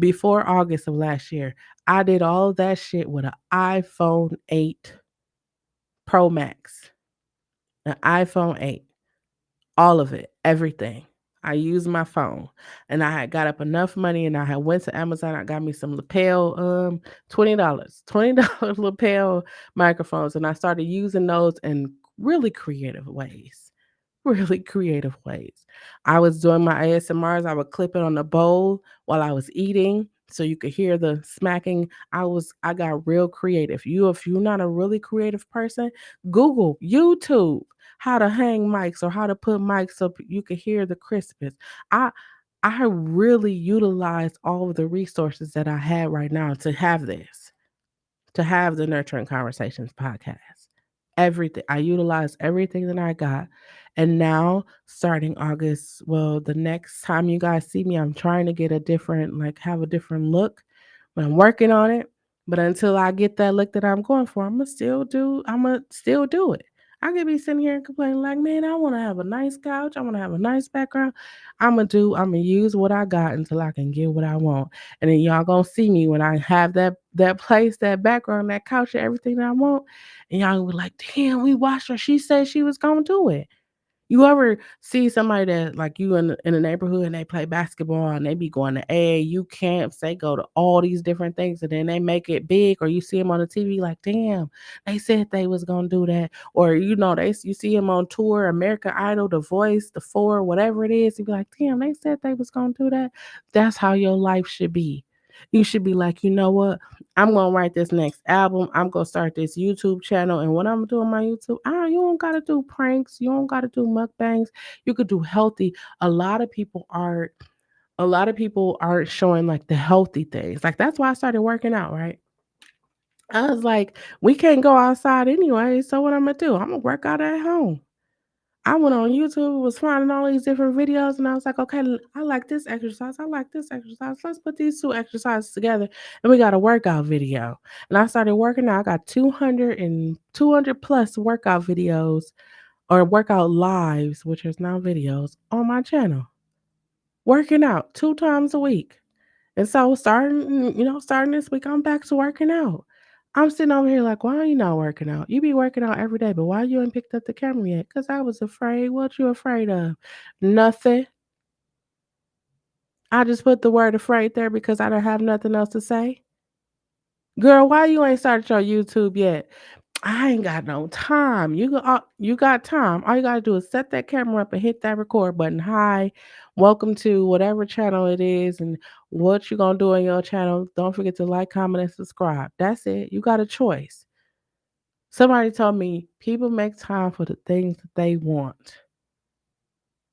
A: Before August of last year, I did all of that shit with an iPhone 8 Pro Max, an iPhone 8. All of it, everything. I used my phone, and I had got up enough money, and I had went to Amazon. I got me some lapel, $20 lapel microphones, and I started using those in really creative ways. Really creative ways. I was doing my ASMRs. I would clip it on the bowl while I was eating so you could hear the smacking. I got real creative. If you're not a really creative person, Google, YouTube, how to hang mics or how to put mics so you could hear the crispness. I I really utilized all of the resources that I had right now to have the Nurturing Conversations podcast. Everything. I utilized everything that I got. And now, starting August, well, the next time you guys see me, I'm trying to get a different, like, have a different look. But I'm working on it. But until I get that look that I'm going for, I'm gonna still do it. I could be sitting here and complaining like, man, I want to have a nice couch. I want to have a nice background. I'm gonna use what I got until I can get what I want. And then y'all gonna see me when I have that place, that background, that couch, and everything that I want. And y'all gonna be like, damn, we watched her. She said she was gonna do it. You ever see somebody that like you in the neighborhood and they play basketball and they be going to AAU camps, they go to all these different things and then they make it big, or you see them on the TV like, damn, they said they was gonna do that, or you see them on tour, American Idol, The Voice, The Four, whatever it is, you be like, damn, they said they was gonna do that. That's how your life should be. You should be like, you know what? I'm gonna write this next album. I'm gonna start this YouTube channel. And what I'm gonna do on my YouTube, you don't gotta do pranks, you don't gotta do mukbangs. You could do healthy. A lot of people are a lot of people aren't showing like the healthy things. Like that's why I started working out, right? I was like, we can't go outside anyway. So what I'm gonna do? I'm gonna work out at home. I went on YouTube, was finding all these different videos, and I was like, okay, I like this exercise. I like this exercise. Let's put these two exercises together, and we got a workout video. And I started working out. I got 200 plus workout videos or workout lives, which is now videos, on my channel. Working out 2 times a week. And so starting this week, I'm back to working out. I'm sitting over here like, why are you not working out? You be working out every day, but why you ain't picked up the camera yet? Because I was afraid. What you afraid of? Nothing. I just put the word afraid there because I don't have nothing else to say. Girl, why you ain't started your YouTube yet? I ain't got no time. You got time. All you gotta do is set that camera up and hit that record button. Hi, welcome to whatever channel it is, and what you gonna do on your channel. Don't forget to like, comment, and subscribe. That's it. You got a choice. Somebody told me people make time for the things that they want.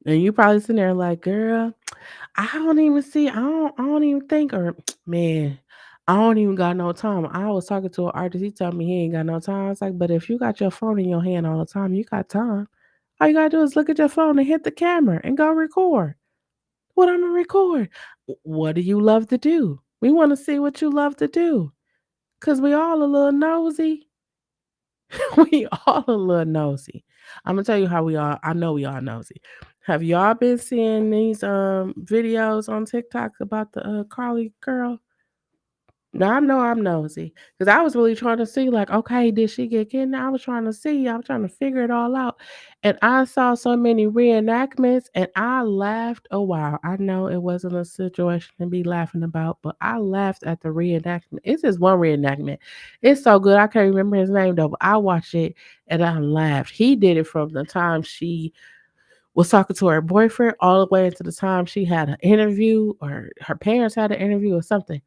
A: And you probably sitting there like, girl, I don't even see, I don't even think, or man, I don't even got no time. I was talking to an artist, he told me he ain't got no time. I was like, but if you got your phone in your hand all the time, you got time. All you gotta do is look at your phone and hit the camera and go record. What I'm gonna record? What do you love to do? We want to see what you love to do. Cause we all a little nosy. We all a little nosy. I'm gonna tell you how we are. I know we all nosy. Have y'all been seeing these videos on TikTok about the Carly girl? Now I know I'm nosy because I was really trying to see, like, okay, did she get kidnapped? I was trying to see, I was trying to figure it all out. And I saw so many reenactments and I laughed a while. I know it wasn't a situation to be laughing about, but I laughed at the reenactment. It's just one reenactment. It's so good. I can't remember his name though, but I watched it and I laughed. He did it from the time she was talking to her boyfriend all the way into the time she had an interview or her parents had an interview or something.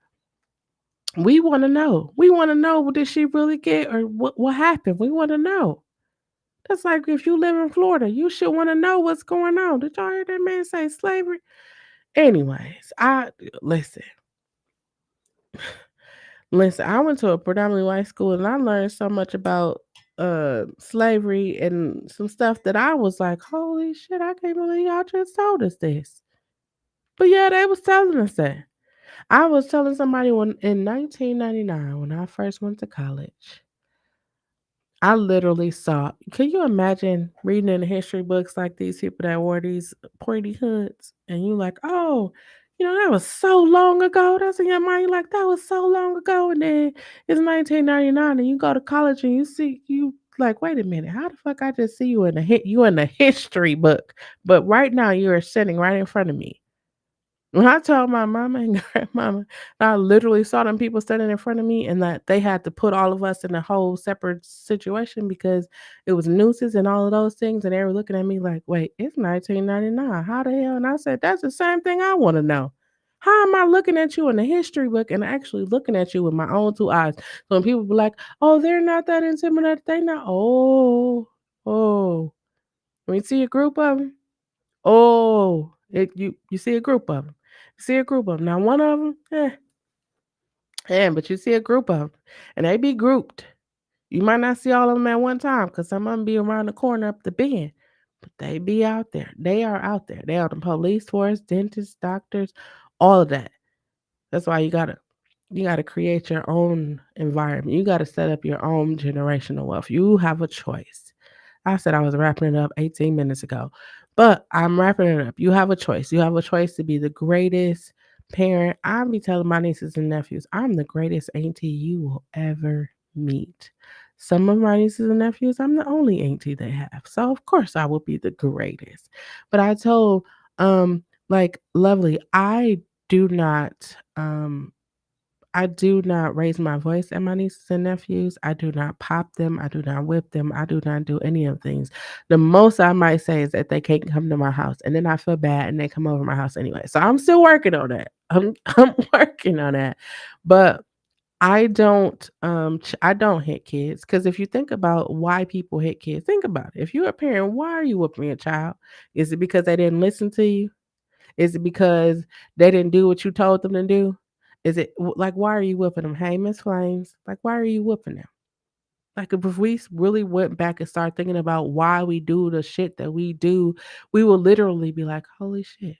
A: We wanna know. We wanna know, what did she really get or what happened? We wanna know. That's like if you live in Florida, you should wanna know what's going on. Did y'all hear that man say slavery? Anyways, I listen, listen, I went to a predominantly white school and I learned so much about slavery and some stuff that I was like, holy shit, I can't believe y'all just told us this. But yeah, they was telling us that. I was telling somebody when in 1999 when I first went to college. I literally saw, can you imagine reading in the history books like these people that wore these pointy hoods and you like, "Oh, that was so long ago." That's in your mind, you like, "That was so long ago." And then it's 1999 and you go to college and you see you like, "Wait a minute, how the fuck I just see you in the you in the history book, but right now you are sitting right in front of me." When I told my mama and grandmama, I literally saw them people standing in front of me and that they had to put all of us in a whole separate situation because it was nooses and all of those things. And they were looking at me like, wait, it's 1999. How the hell? And I said, that's the same thing I want to know. How am I looking at you in the history book and actually looking at you with my own two eyes? So when people be like, oh, they're not that intimidated, they not. Oh. When you see a group of them, you see a group of them. You see a group of them. Now one of them, but you see a group of them, and they be grouped. You might not see all of them at one time because some of them be around the corner up the bend, but they be out there. They are out there. They are the police force, dentists, doctors, all of that. That's why you gotta create your own environment. You gotta set up your own generational wealth. You have a choice. I said I was wrapping it up 18 minutes ago, but I'm wrapping it up. You have a choice. You have a choice to be the greatest parent. I be telling my nieces and nephews, I'm the greatest auntie you will ever meet. Some of my nieces and nephews, I'm the only auntie they have. So of course I will be the greatest. But I told like Lovely, do not um I do not raise my voice at my nieces and nephews. I do not pop them. I do not whip them. I do not do any of things. The most I might say is that they can't come to my house, and then I feel bad, and they come over my house anyway. So I'm still working on that. I'm working on that, but I don't hit kids because if you think about why people hit kids, think about it. If you're a parent, why are you whooping your child? Is it because they didn't listen to you? Is it because they didn't do what you told them to do? Is it like why are you whooping them? Hey, Miss Flames, like why are you whooping them? Like if we really went back and started thinking about why we do the shit that we do, we will literally be like, holy shit.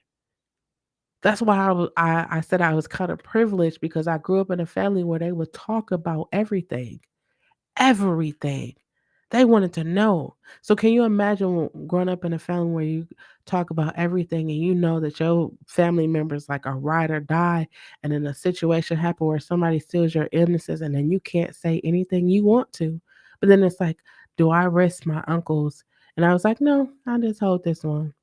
A: That's why I said I was kind of privileged because I grew up in a family where they would talk about everything. Everything. They wanted to know. So can you imagine growing up in a family where you talk about everything and you know that your family members like are ride or die and then a situation happen where somebody steals your illnesses and then you can't say anything you want to. But then it's like, do I risk my uncles? And I was like, no, I just hold this one.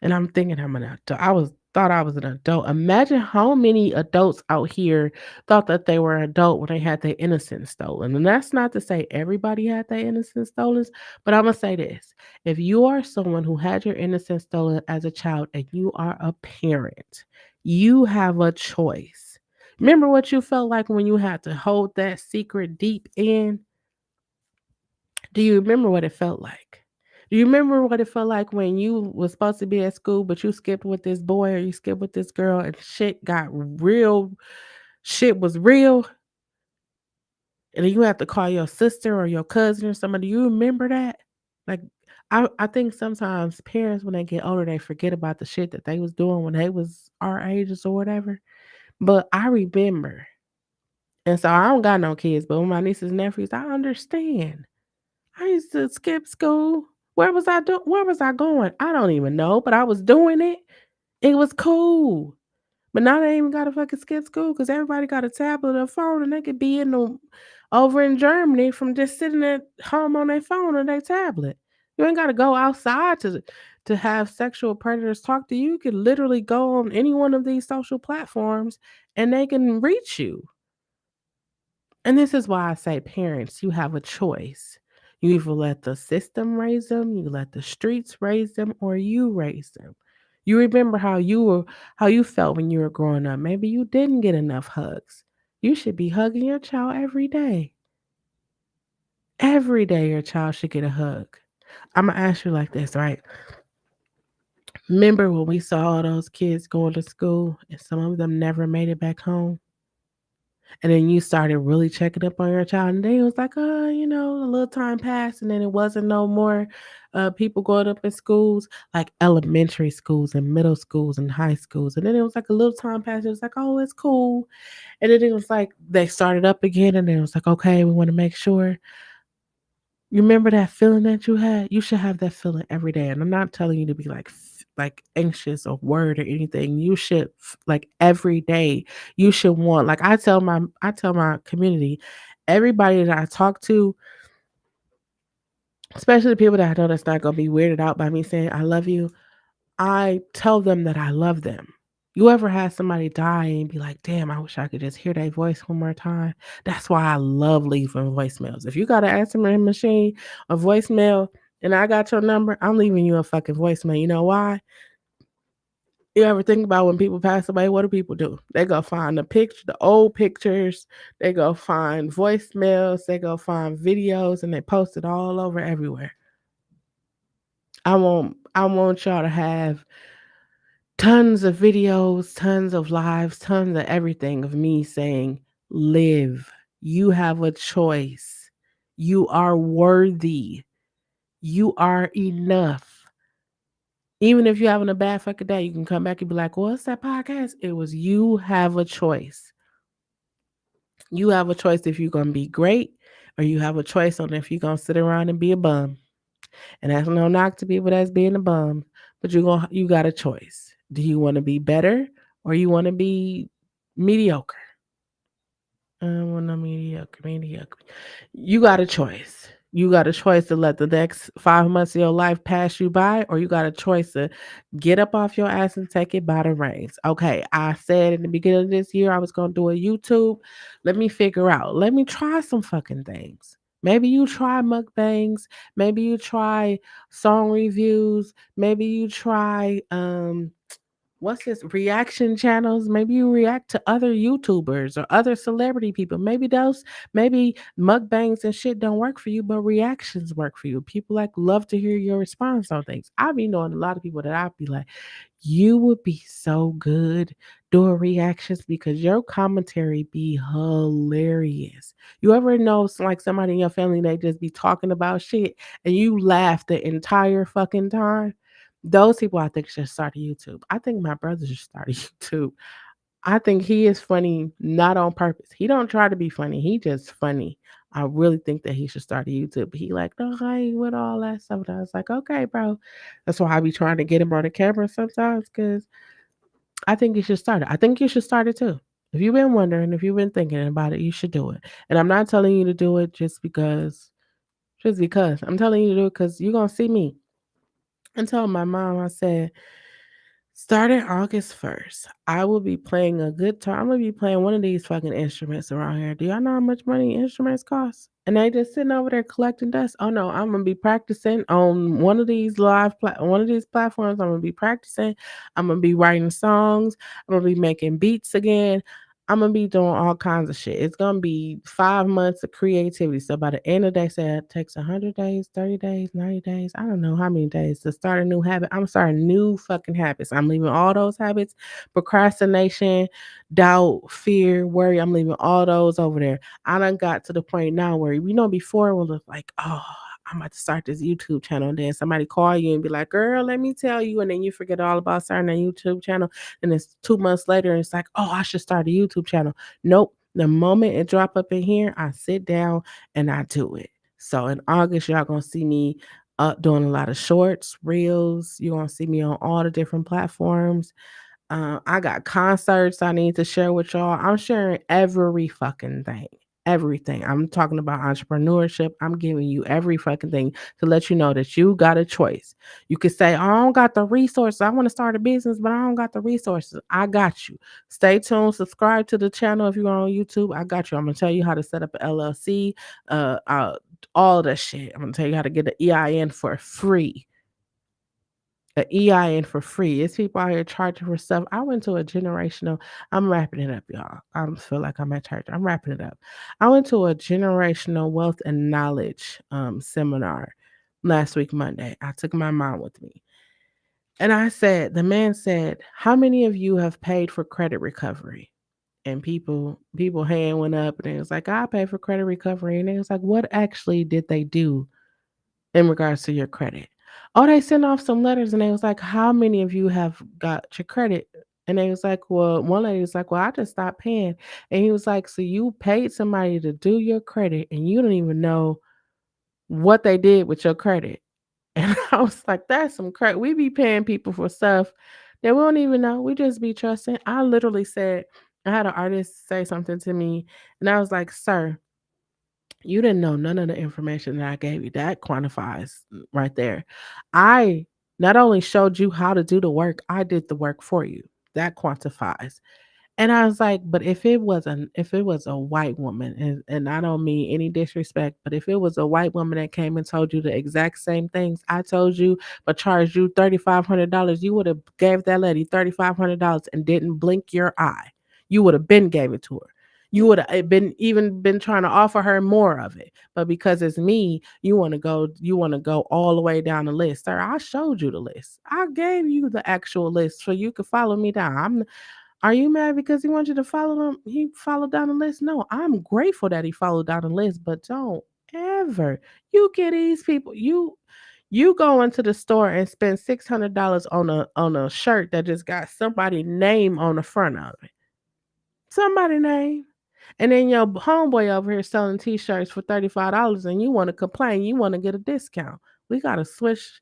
A: And I'm thinking I'm an adult. Thought I was an adult. Imagine how many adults out here thought that they were an adult when they had their innocence stolen. And that's not to say everybody had their innocence stolen, but I'm gonna say this. If you are someone who had your innocence stolen as a child and you are a parent, you have a choice. Remember what you felt like when you had to hold that secret deep in? Do you remember what it felt like? Do you remember what it felt like when you was supposed to be at school, but you skipped with this boy or you skipped with this girl and shit was real, and then you have to call your sister or your cousin or somebody. Do you remember that? Like, I think sometimes parents when they get older, they forget about the shit that they was doing when they was our ages or whatever. But I remember. And so I don't got no kids, but with my nieces and nephews, I understand. I used to skip school. Where was I going? I don't even know, but I was doing it. It was cool. But now they ain't even gotta fucking skip school because everybody got a tablet or phone and they could be over in Germany from just sitting at home on their phone or their tablet. You ain't gotta go outside to have sexual predators talk to you. You could literally go on any one of these social platforms and they can reach you. And this is why I say, parents, you have a choice. You either let the system raise them, you let the streets raise them, or you raise them. You remember how you felt when you were growing up. Maybe you didn't get enough hugs. You should be hugging your child every day. Every day your child should get a hug. I'm gonna ask you like this, right? Remember when we saw all those kids going to school and some of them never made it back home? And then you started really checking up on your child, and then it was like, "Oh, a little time passed," and then it wasn't no more, people going up in schools, like elementary schools and middle schools and high schools, and then it was like a little time passed, it was like, "Oh, it's cool," and then it was like they started up again, and then it was like, "Okay, we wanna make sure." You remember that feeling that you had? You should have that feeling every day, and I'm not telling you to be, like, anxious or worried or anything. You should like, every day, you should want like, I tell my community, everybody that I talk to, especially the people that I know that's not gonna be weirded out by me saying, "I love you," I tell them that I love them. You ever had somebody die and be like, "Damn, I wish I could just hear their voice one more time?" That's why I love leaving voicemails. If you got an answering machine, a voicemail, and I got your number, I'm leaving you a fucking voicemail. You know why? You ever think about when people pass away, what do people do? They go find the old pictures, they go find voicemails, they go find videos, and they post it all over everywhere. I want y'all to have tons of videos, tons of lives, tons of everything of me saying, "Live. You have a choice. You are worthy. You are enough." Even if you're having a bad fucking day, you can come back and be like, "What's that podcast?" It was you have a choice. You have a choice if you're gonna be great, or you have a choice on if you're gonna sit around and be a bum. And that's no knock to people that's being a bum, but you got a choice. Do you want to be better or you want to be mediocre? I want to mediocre. You got a choice. You got a choice to let the next 5 months of your life pass you by, or you got a choice to get up off your ass and take it by the reins. Okay, I said in the beginning of this year I was gonna do a YouTube. Let me figure out. Let me try some fucking things. Maybe you try mukbangs. Maybe you try song reviews. Maybe you try what's this reaction channels. Maybe you react to other YouTubers or other celebrity people. Maybe mukbangs and shit don't work for you, but reactions work for you. People like love to hear your response on things. I be knowing a lot of people that I'd be like, you would be so good doing reactions because your commentary be hilarious. You ever know like somebody in your family they just be talking about shit and you laugh the entire fucking time? Those people I think should start a YouTube. I think my brother should start a YouTube. I think he is funny not on purpose. He don't try to be funny. He just funny. I really think that he should start a YouTube. He like, no, I ain't with all that stuff. And I was like, okay, bro. That's why I be trying to get him on the camera sometimes because I think you should start it. I think you should start it too. If you've been wondering, if you've been thinking about it, you should do it. And I'm not telling you to do it just because. I'm telling you to do it because you're gonna see me. I told my mom, I said, starting August 1st, I will be playing a guitar. I'm gonna be playing one of these fucking instruments around here. Do y'all know how much money instruments cost? And they just sitting over there collecting dust. Oh no, I'm gonna be practicing on one of these platforms. I'm gonna be practicing. I'm gonna be writing songs. I'm gonna be making beats again. I'm gonna be doing all kinds of shit. It's gonna be 5 months of creativity. So by the end of the day, say it takes 100 days, 30 days, 90 days. I don't know how many days to start a new habit. I'm starting new fucking habits. I'm leaving all those habits, procrastination, doubt, fear, worry. I'm leaving all those over there. I done got to the point now where before it was like, oh, I'm about to start this YouTube channel. And then somebody call you and be like, girl, let me tell you. And then you forget all about starting a YouTube channel. And it's 2 months later, and it's like, oh, I should start a YouTube channel. Nope. The moment it drop up in here, I sit down and I do it. So in August, y'all gonna see me doing a lot of shorts, reels. You're gonna see me on all the different platforms. I got concerts I need to share with y'all. I'm sharing every fucking thing. Everything. I'm talking about entrepreneurship. I'm giving you every fucking thing to let you know that you got a choice. You could say, I don't got the resources. I want to start a business, but I don't got the resources. I got you. Stay tuned. Subscribe to the channel if you're on YouTube. I got you. I'm going to tell you how to set up an LLC, all that shit. I'm going to tell you how to get an EIN for free. A EIN for free. It's people out here charging for stuff. I went to a generational. I'm wrapping it up, y'all. I feel like I'm at church. I'm wrapping it up. I went to a generational wealth and knowledge seminar last week, Monday. I took my mom with me. And the man said, how many of you have paid for credit recovery? And people hand went up and it was like, I paid for credit recovery. And it was like, what actually did they do in regards to your credit? Oh, they sent off some letters and they was like, how many of you have got your credit? And they was like, well, one lady was like, well, I just stopped paying. And he was like, so you paid somebody to do your credit and you don't even know what they did with your credit. And I was like, that's some credit. We be paying people for stuff that we don't even know. We just be trusting. I literally said, I had an artist say something to me and I was like, sir, you didn't know none of the information that I gave you. That quantifies right there. I not only showed you how to do the work, I did the work for you. That quantifies. And I was like, but if it was a white woman, and I don't mean any disrespect, but if it was a white woman that came and told you the exact same things I told you, but charged you $3,500, you would have gave that lady $3,500 and didn't blink your eye. You would have been gave it to her. You would have been trying to offer her more of it. But because it's me, you want to go all the way down the list. Sir, I showed you the list. I gave you the actual list so you could follow me down. Are you mad because he wants you to follow him? He followed down the list? No, I'm grateful that he followed down the list, but don't ever you get these people. You go into the store and spend $600 on a shirt that just got somebody's name on the front of it. Somebody name. And then your homeboy over here selling t-shirts for $35 and you want to complain, you want to get a discount. We gotta switch.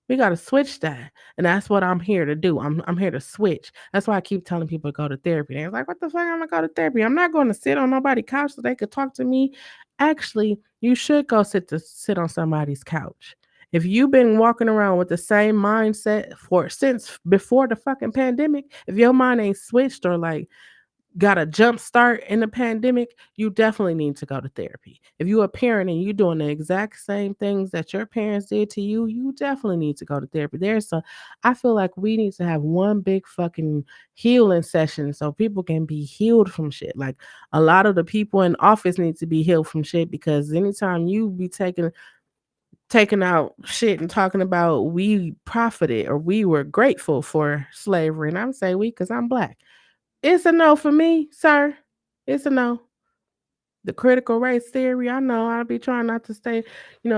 A: We gotta switch that. And that's what I'm here to do. I'm here to switch. That's why I keep telling people to go to therapy. They're like, what the fuck? I'm gonna go to therapy. I'm not going to sit on nobody's couch so they could talk to me. Actually, you should go sit on somebody's couch. If you've been walking around with the same mindset for since before the fucking pandemic, if your mind ain't switched or like got a jump start in the pandemic, you definitely need to go to therapy. If you're a parent and you're doing the exact same things that your parents did to you, you definitely need to go to therapy. I feel like we need to have one big fucking healing session so people can be healed from shit. Like a lot of the people in office need to be healed from shit because anytime you be taking out shit and talking about we profited or we were grateful for slavery, and I'm saying we because I'm black. It's a no for me, sir. It's a no. The critical race theory, I know I'll be trying not to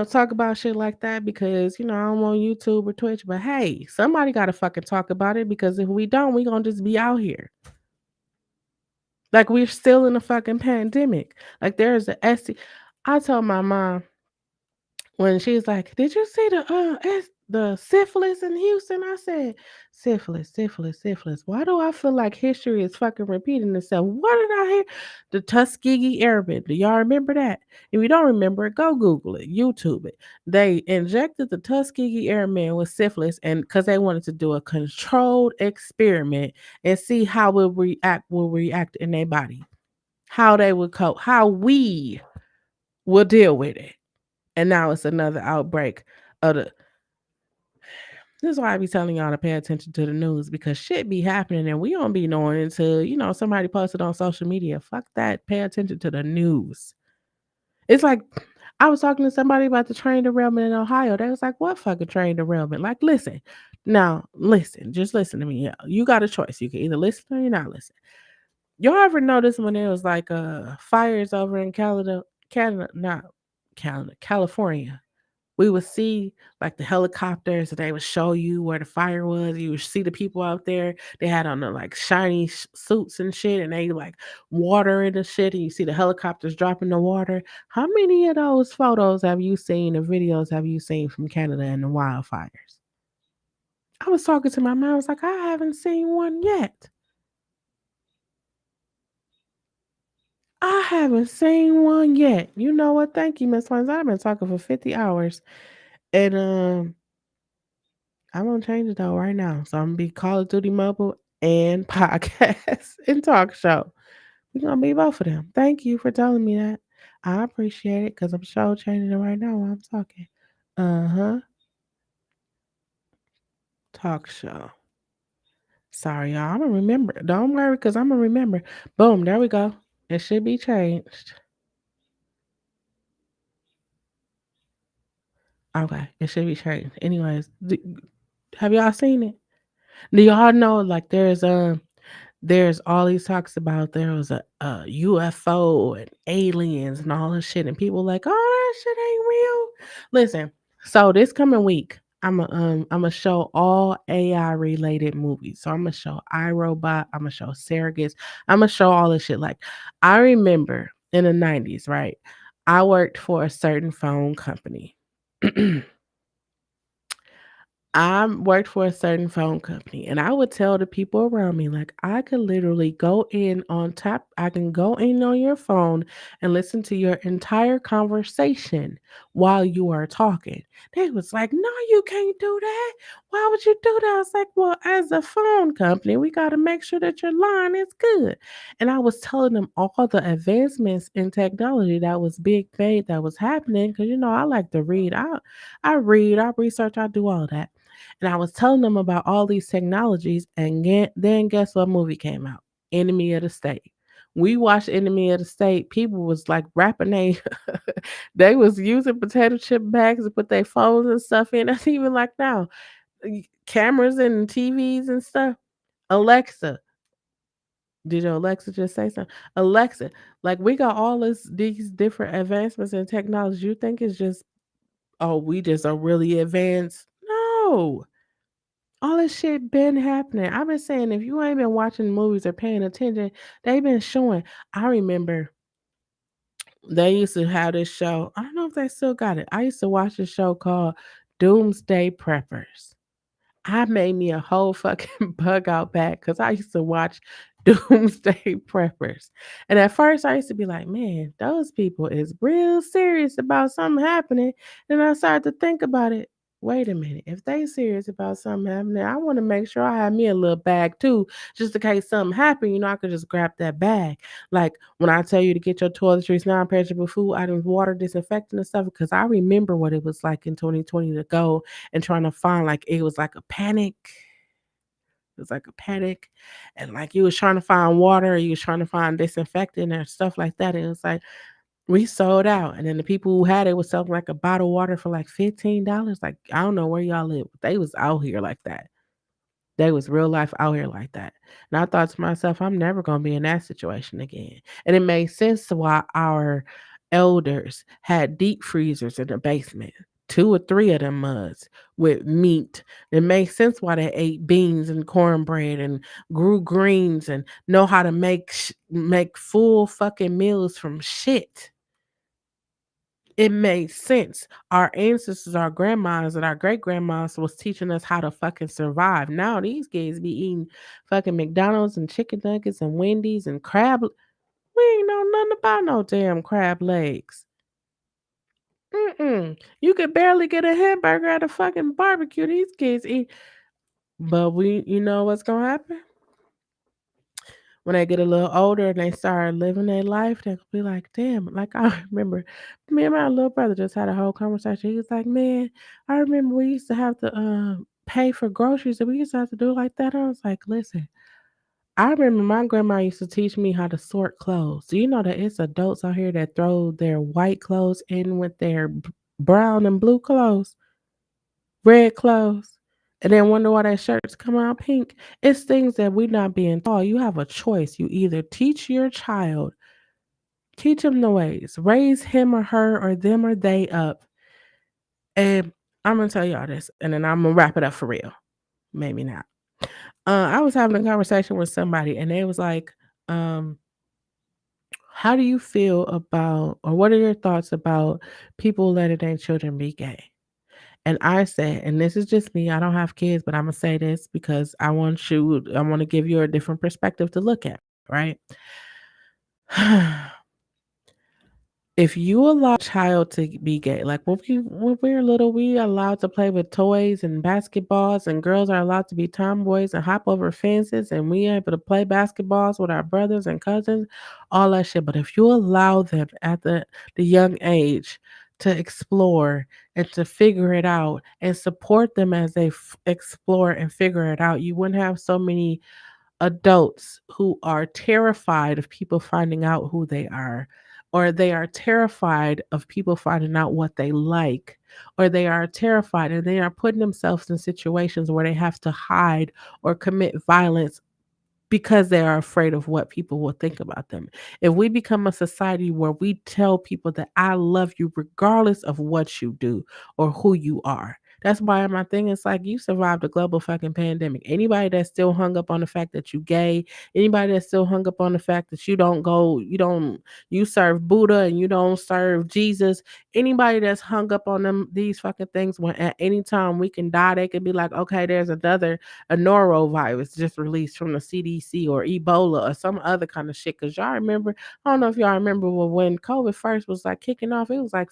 A: talk about shit like that because, I don't want YouTube or Twitch, but hey, somebody got to fucking talk about it because if we don't, we going to just be out here. Like we're still in a fucking pandemic. Like there's a SC. I told my mom, when she's like, "Did you see the syphilis in Houston?" I said, "Syphilis, syphilis, syphilis. Why do I feel like history is fucking repeating itself? What did I hear? The Tuskegee Airmen. Do y'all remember that? If you don't remember it, go Google it, YouTube it. They injected the Tuskegee Airmen with syphilis, and because they wanted to do a controlled experiment and see how it will react in their body, how they would cope, how we will deal with it." And now it's another outbreak of the This is why I be telling y'all to pay attention to the news because shit be happening and we don't be knowing until, somebody posted on social media. Fuck that. Pay attention to the news. It's like I was talking to somebody about the train derailment in Ohio. They was like, "What fucking train derailment?" Like, listen, now listen, just listen to me. Yeah, you got a choice. You can either listen or you're not listening. Y'all ever notice when there was like fires over in not Canada, California? We would see like the helicopters and they would show you where the fire was. You would see the people out there. They had on the like shiny suits and shit, and they like water in the shit, and you see the helicopters dropping the water. How many of those photos have you seen or videos have you seen from Canada and the wildfires? I was talking to my mom. I was like, I haven't seen one yet. I haven't seen one yet. You know what? Thank you, Miss Wines. I've been talking for 50 hours. And I'm gonna change it though right now. So I'm gonna be Call of Duty Mobile and podcast and talk show. We're gonna be both of them. Thank you for telling me that. I appreciate it because I'm sure changing it right now while I'm talking. Uh-huh. Talk show. Sorry, y'all. I'm gonna remember. Don't worry, because I'm gonna remember. Boom, there we go. It should be changed. Okay, it should be changed. Anyways, have y'all seen it? Do y'all know like there's all these talks about there was a UFO and aliens and all this shit, and people like, oh, that shit ain't real. Listen, so this coming week, I'm gonna show all AI related movies. So I'm gonna show iRobot, I'm gonna show Surrogates, I'm gonna show all this shit. Like, I remember in the 90s, right? I worked for a certain phone company. I worked for a certain phone company and I would tell the people around me, like, I could literally go in on tap, I can go in on your phone and listen to your entire conversation while you are talking. They was like, no, you can't do that. Why would you do that? I was like, well, as a phone company, we got to make sure that your line is good. And I was telling them all the advancements in technology that was big made that was happening. Cause I like to read. I read, I research, I do all that. And I was telling them about all these technologies, and then guess what movie came out? Enemy of the State. We watched Enemy of the State. People was like rapping they was using potato chip bags to put their phones and stuff in. That's even like now. Cameras and TVs and stuff. Alexa. Did your Alexa just say something? Alexa, like we got all these different advancements in technology. You think it's just, oh, we just are really advanced? No. All this shit been happening. I've been saying if you ain't been watching movies or paying attention, they been showing. I remember they used to have this show. I don't know if they still got it. I used to watch a show called Doomsday Preppers. I made me a whole fucking bug out bag because I used to watch Doomsday Preppers. And at first I used to be like, man, those people is real serious about something happening. Then I started to think about it. Wait a minute. If they serious about something happening, I want to make sure I have me a little bag too, just in case something happen. I could just grab that bag. Like when I tell you to get your toiletries, non-perishable food items, water, disinfectant and stuff, because I remember what it was like in 2020 to go and trying to find, like, it was like a panic. It was like a panic. And like you was trying to find water, or you was trying to find disinfectant or stuff like that. It was like we sold out. And then the people who had it was selling like a bottle of water for like $15. Like, I don't know where y'all live, but they was out here like that. They was real life out here like that. And I thought to myself, I'm never gonna be in that situation again. And it made sense to why our elders had deep freezers in the basement. Two or three of them muds with meat. It makes sense why they ate beans and cornbread and grew greens and know how to make full fucking meals from shit. It made sense. Our ancestors, our grandmas, and our great grandmas was teaching us how to fucking survive. Now these kids be eating fucking McDonald's and chicken nuggets and Wendy's and crab. We ain't know nothing about no damn crab legs. Mm-mm. You could barely get a hamburger at a fucking barbecue. These kids eat. But you know what's gonna happen? When they get a little older and they start living their life, they'll be like, damn, like I remember me and my little brother just had a whole conversation. He was like, man, I remember we used to have to pay for groceries, and we used to have to do it like that. I was like, listen, I remember my grandma used to teach me how to sort clothes. Do you know that it's adults out here that throw their white clothes in with their brown and blue clothes, red clothes, and then wonder why their shirts come out pink? It's things that we not being taught. You have a choice. You either teach your child, teach him the ways, raise him or her or them or they up. And I'm gonna tell y'all this, and then I'm gonna wrap it up for real. Maybe not. I was having a conversation with somebody, and they was like, um, "How do you feel about, or what are your thoughts about people letting their children be gay?" And I said, and this is just me. I don't have kids, but I'm gonna say this because I want to give you a different perspective to look at, right? If you allow a child to be gay, like when we're little, we are allowed to play with toys and basketballs, and girls are allowed to be tomboys and hop over fences, and we able to play basketballs with our brothers and cousins, all that shit. But if you allow them at the young age to explore and to figure it out and support them as they explore and figure it out, you wouldn't have so many adults who are terrified of people finding out who they are, or they are terrified of people finding out what they like, or they are terrified and they are putting themselves in situations where they have to hide or commit violence because they are afraid of what people will think about them. If we become a society where we tell people that I love you regardless of what you do or who you are. That's why my thing is like you survived a global fucking pandemic. Anybody that's still hung up on the fact that you gay, anybody that's still hung up on the fact that you serve Buddha and you don't serve Jesus, anybody that's hung up on them these fucking things when at any time we can die, they could be like, okay, there's a norovirus just released from the CDC or Ebola or some other kind of shit. Cause y'all remember, I don't know if y'all remember when COVID first was like kicking off, it was like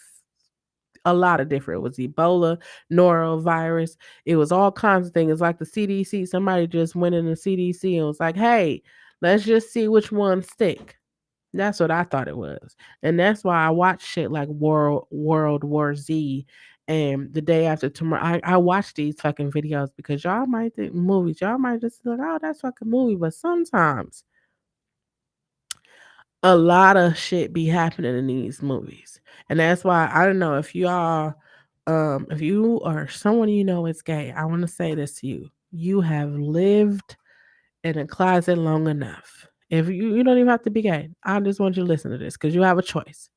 A: a lot of different. It was Ebola, norovirus. It was all kinds of things. Like the CDC, somebody just went in the CDC and was like, hey, let's just see which ones stick. That's what I thought it was. And that's why I watch shit like World War Z and The Day After Tomorrow. I watch these fucking videos because y'all might think movies, y'all might just be like, oh, that's fucking movie. But sometimes a lot of shit be happening in these movies. And that's why I don't know if you or someone you know is gay, I want to say this to you. You have lived in a closet long enough. If you don't even have to be gay. I just want you to listen to this because you have a choice.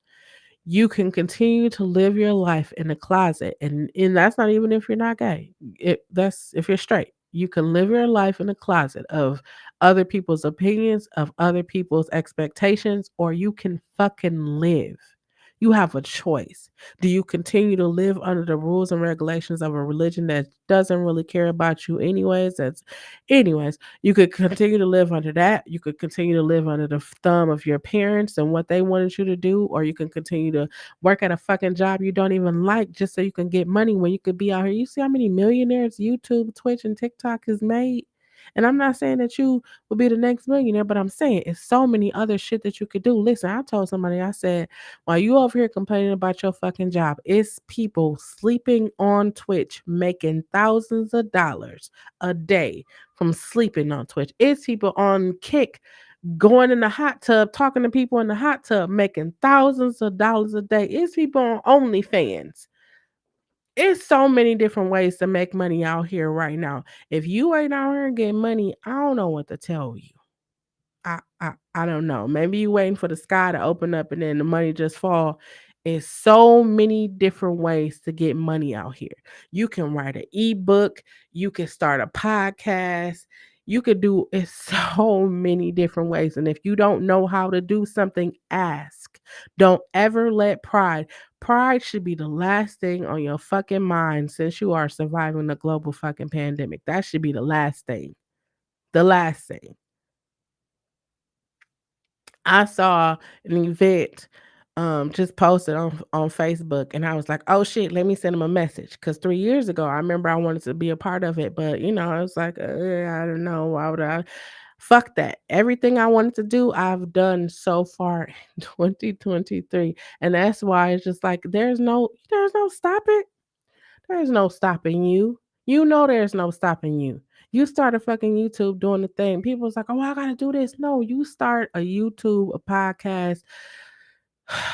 A: You can continue to live your life in a closet, and that's not even if you're not gay. That's if you're straight. You can live your life in a closet of other people's opinions, of other people's expectations, or you can fucking live. You have a choice. Do you continue to live under the rules and regulations of a religion that doesn't really care about you anyways, you could continue to live under that. You could continue to live under the thumb of your parents and what they wanted you to do, or you can continue to work at a fucking job you don't even like just so you can get money when you could be out here. You see how many millionaires YouTube, Twitch, and TikTok has made? And I'm not saying that you will be the next millionaire, but I'm saying it's so many other shit that you could do. Listen, I told somebody, I said, while you over here complaining about your fucking job, it's people sleeping on Twitch making thousands of dollars a day from sleeping on Twitch. It's people on Kick going in the hot tub, talking to people in the hot tub, making thousands of dollars a day. It's people on OnlyFans. It's so many different ways to make money out here right now. If you ain't out here getting money, I don't know what to tell you. I don't know. Maybe you waiting for the sky to open up and then the money just fall. It's so many different ways to get money out here. You can write an ebook, you can start a podcast, you could do it so many different ways. And if you don't know how to do something, ask. Don't ever let pride should be the last thing on your fucking mind since you are surviving the global fucking pandemic. That should be the last thing. The last thing. I saw an event just posted on Facebook, and I was like, "Oh shit, let me send him a message." Cause 3 years ago, I remember I wanted to be a part of it, but I was like, I don't know, why would I? Fuck that. Everything I wanted to do, I've done so far in 2023, and that's why it's just like there's no stopping. There's no stopping you. You know there's no stopping you. You start a fucking YouTube doing the thing. People's like, oh, I gotta do this. No, you start a YouTube, a podcast,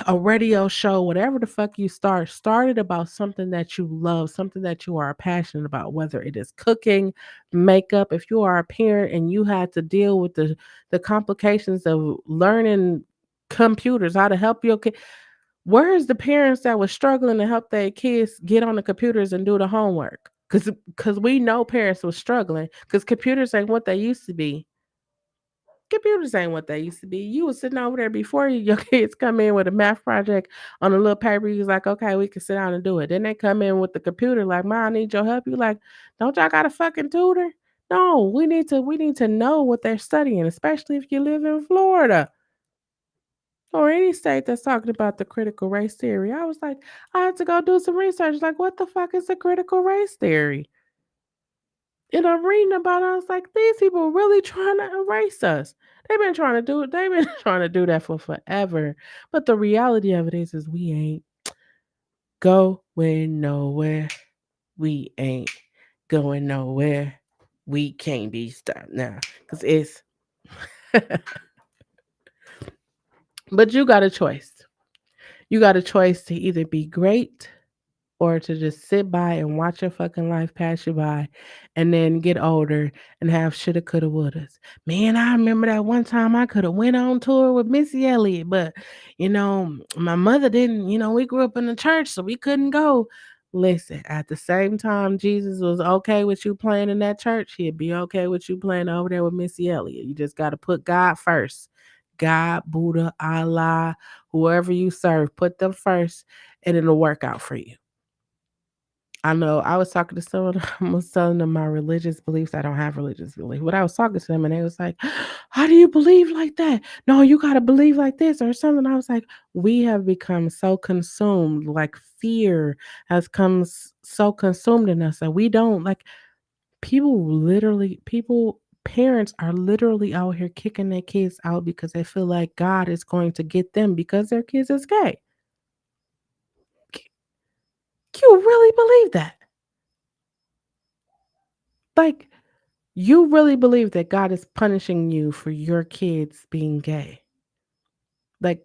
A: a radio show, whatever the fuck you start it about something that you love, something that you are passionate about, whether it is cooking, makeup. If you are a parent and you had to deal with the complications of learning computers, how to help your kid. Where's the parents that was struggling to help their kids get on the computers and do the homework? Cause we know parents was struggling because computers ain't what they used to be. Computers ain't what they used to be. You was sitting over there before your kids come in with a math project on a little paper. You was like, okay, we can sit down and do it. Then they come in with the computer, like, Mom, I need your help. You like, don't y'all got a fucking tutor? No, we need to know what they're studying, especially if you live in Florida or any state that's talking about the critical race theory. I was like, I had to go do some research. Like, what the fuck is the critical race theory? And I'm reading about it, I was like, these people really trying to erase us. They've been trying to do it. They've been trying to do that for forever. But the reality of it is we ain't going nowhere. We ain't going nowhere. We can't be stopped now. Cause it's but you got a choice. You got a choice to either be great or to just sit by and watch your fucking life pass you by and then get older and have shoulda, coulda, wouldas. Man, I remember that one time I could have went on tour with Missy Elliott, but my mother didn't, we grew up in the church, so we couldn't go. Listen, at the same time Jesus was okay with you playing in that church, he'd be okay with you playing over there with Missy Elliott. You just gotta put God first. God, Buddha, Allah, whoever you serve, put them first and it'll work out for you. I know I was talking to someone, I was telling them my religious beliefs. I don't have religious belief, but I was talking to them and they was like, how do you believe like that? No, you got to believe like this or something. I was like, we have become so consumed, like fear has come so consumed in us that we don't like parents are literally out here kicking their kids out because they feel like God is going to get them because their kids is gay. You really believe that? Like, you really believe that God is punishing you for your kids being gay? Like,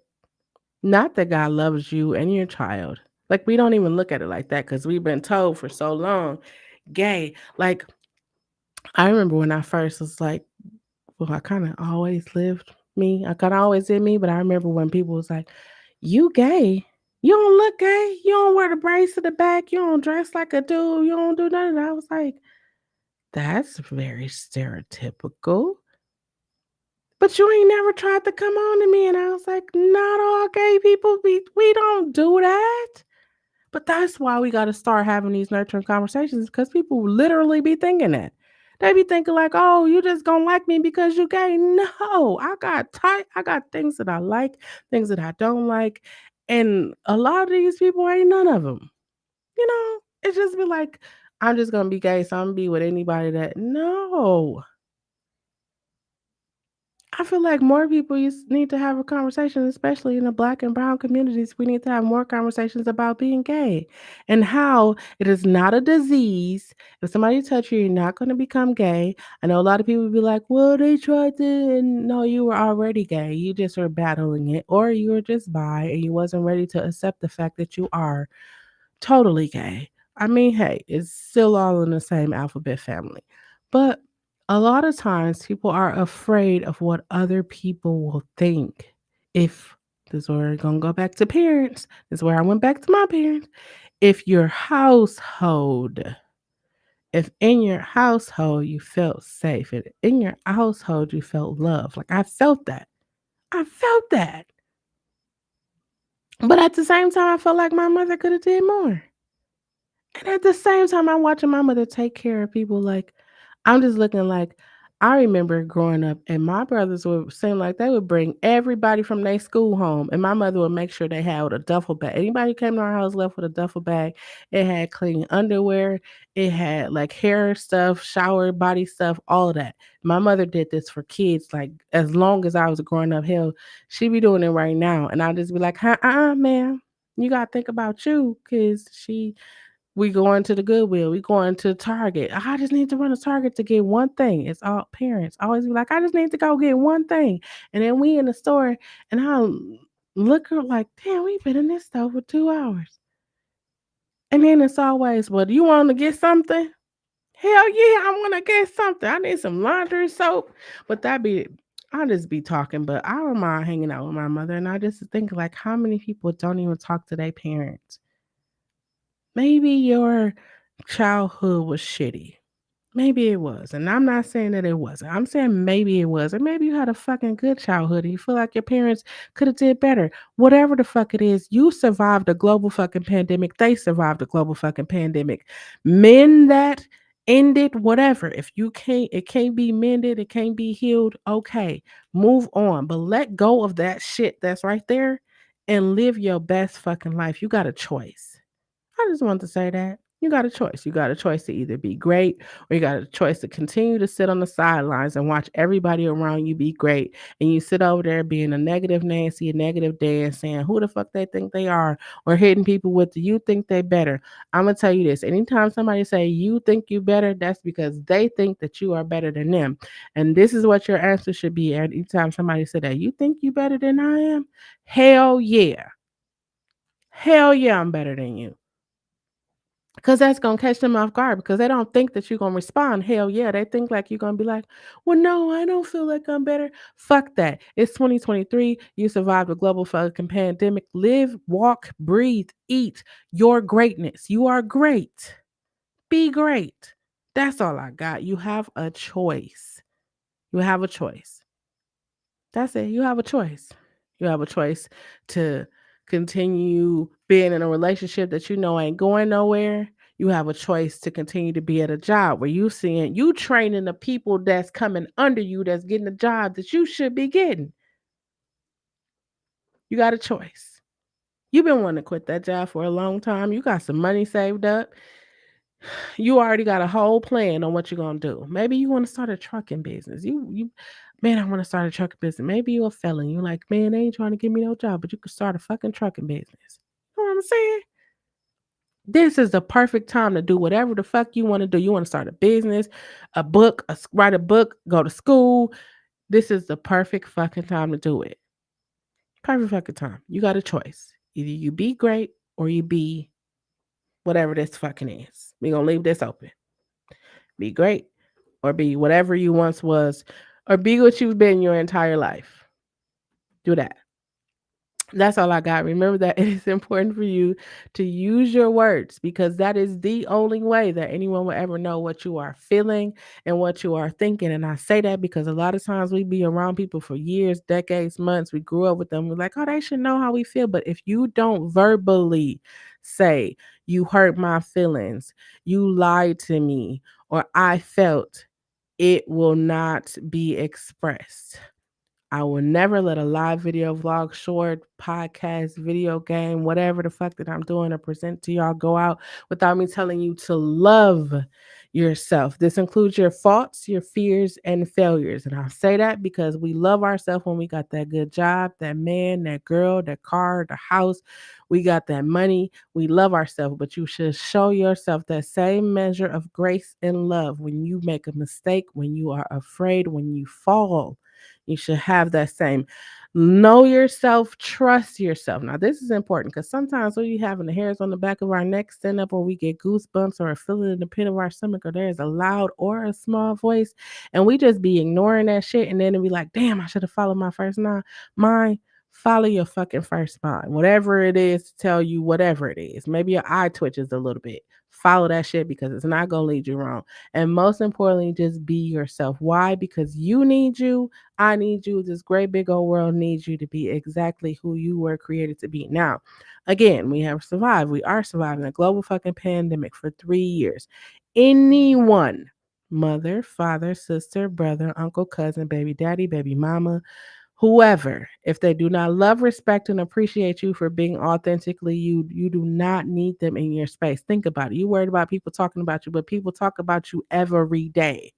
A: not that God loves you and your child. Like, we don't even look at it like that because we've been told for so long, gay. Like, I remember when I first was like, well, I kind of always lived me. I kind of always did me, but I remember when people was like, you gay. You don't look gay. You don't wear the braids to the back. You don't dress like a dude. You don't do none of that. I was like, that's very stereotypical. But you ain't never tried to come on to me, and I was like, "Not all gay people, we don't do that." But that's why we gotta start having these nurturing conversations because people literally be thinking that. They be thinking like, "Oh, you just gonna like me because you gay." No, I got things that I like, things that I don't like, and a lot of these people ain't none of them. It's just be like, "I'm just gonna be gay, so I'm gonna be with anybody that." No. I feel like more people need to have a conversation, especially in the black and brown communities. We need to have more conversations about being gay and how it is not a disease. If somebody touch you, you're not going to become gay. I know a lot of people be like, well, they tried to, and no, you were already gay. You just were battling it, or you were just bi and you wasn't ready to accept the fact that you are totally gay. I mean, hey, it's still all in the same alphabet family. But a lot of times people are afraid of what other people will think. If this is where we're gonna go back to parents, this is where I went back to my parents. If your household, if in your household you felt safe, and in your household you felt love, like I felt that. I felt that. But at the same time, I felt like my mother could have did more. And at the same time, I'm watching my mother take care of people, like, I'm just looking like I remember growing up and my brothers would seem like they would bring everybody from their school home, and my mother would make sure they had a duffel bag. Anybody who came to our house left with a duffel bag. It had clean underwear, it had, like, hair stuff, shower body stuff, all of that. My mother did this for kids, like, as long as I was growing up. Hell, she be doing it right now, and I'll just be like, "Huh, ma'am. You gotta think about you, cause she We going to the Goodwill. We going to Target. I just need to run to Target to get one thing. It's all parents always be like, I just need to go get one thing. And then we in the store and I'll look up like, damn, we've been in this store for 2 hours. And then it's always, well, do you want to get something? Hell yeah, I want to get something. I need some laundry soap. But I just be talking, but I don't mind hanging out with my mother. And I just think like how many people don't even talk to their parents? Maybe your childhood was shitty. Maybe it was. And I'm not saying that it wasn't. I'm saying maybe it was. Or maybe you had a fucking good childhood and you feel like your parents could have did better. Whatever the fuck it is, you survived a global fucking pandemic. They survived a global fucking pandemic. Mend that, end it, whatever. If you can't, it can't be mended, it can't be healed. Okay. Move on. But let go of that shit that's right there and live your best fucking life. You got a choice. I just wanted to say that. You got a choice. You got a choice to either be great or you got a choice to continue to sit on the sidelines and watch everybody around you be great. And you sit over there being a negative Nancy, a negative Dan, saying who the fuck they think they are, or hitting people with the you think they better. I'm gonna tell you this. Anytime somebody say you think you better, that's because they think that you are better than them. And this is what your answer should be. Anytime somebody say that you think you better than I am, hell yeah. Hell yeah, I'm better than you. Because that's gonna catch them off guard because they don't think that you're gonna respond. Hell yeah, they think like you're gonna be like, well, no, I don't feel like I'm better. Fuck that. It's 2023. You survived a global fucking pandemic. Live, walk, breathe, eat your greatness. You are great. Be great. That's all I got. You have a choice. You have a choice. That's it. You have a choice. You have a choice to continue being in a relationship that you know ain't going nowhere. You have a choice to continue to be at a job where you training the people that's coming under you that's getting the job that you should be getting. You got a choice. You've been wanting to quit that job for a long time. You got some money saved up. You already got a whole plan on what you're gonna do. Maybe you want to start a trucking business. You man, I want to start a trucking business. Maybe you're a felon. You're like, man, they ain't trying to give me no job, but you could start a fucking trucking business. You know what I'm saying? This is the perfect time to do whatever the fuck you want to do. You want to start a business, a book, write a book, go to school. This is the perfect fucking time to do it. Perfect fucking time. You got a choice. Either you be great or you be whatever this fucking is. We're gonna leave this open. Be great or be whatever you once was, or be what you've been your entire life. Do that. That's all I got. Remember that it is important for you to use your words because that is the only way that anyone will ever know what you are feeling and what you are thinking. And I say that because a lot of times we be around people for years, decades, months. We grew up with them. We're like, oh, they should know how we feel. But if you don't verbally say, you hurt my feelings, you lied to me, or I felt, it will not be expressed. I will never let a live video, vlog, short, podcast, video game, whatever the fuck that I'm doing or present to y'all go out without me telling you to love yourself. This includes your faults, your fears, and failures. And I say that because we love ourselves when we got that good job, that man, that girl, that car, the house. We got that money. We love ourselves, but you should show yourself that same measure of grace and love when you make a mistake, when you are afraid, when you fall. You should have that same. Know yourself, trust yourself. Now, this is important because sometimes we having the hairs on the back of our neck stand up, or we get goosebumps, or a feeling in the pit of our stomach, or there's a loud or a small voice, and we just be ignoring that shit. And then we like, damn, I should have followed my first mind. Follow your fucking first mind. Whatever it is to tell you, whatever it is. Maybe your eye twitches a little bit. Follow that shit because it's not gonna lead you wrong. And most importantly, just be yourself. Why? Because you need you. I need you. This great big old world needs you to be exactly who you were created to be. Now, again, we have survived. We are surviving a global fucking pandemic for 3 years. Anyone, mother, father, sister, brother, uncle, cousin, baby daddy, baby mama, whoever, if they do not love, respect, and appreciate you for being authentically you, you do not need them in your space. Think about it. You worried about people talking about you, but people talk about you every day.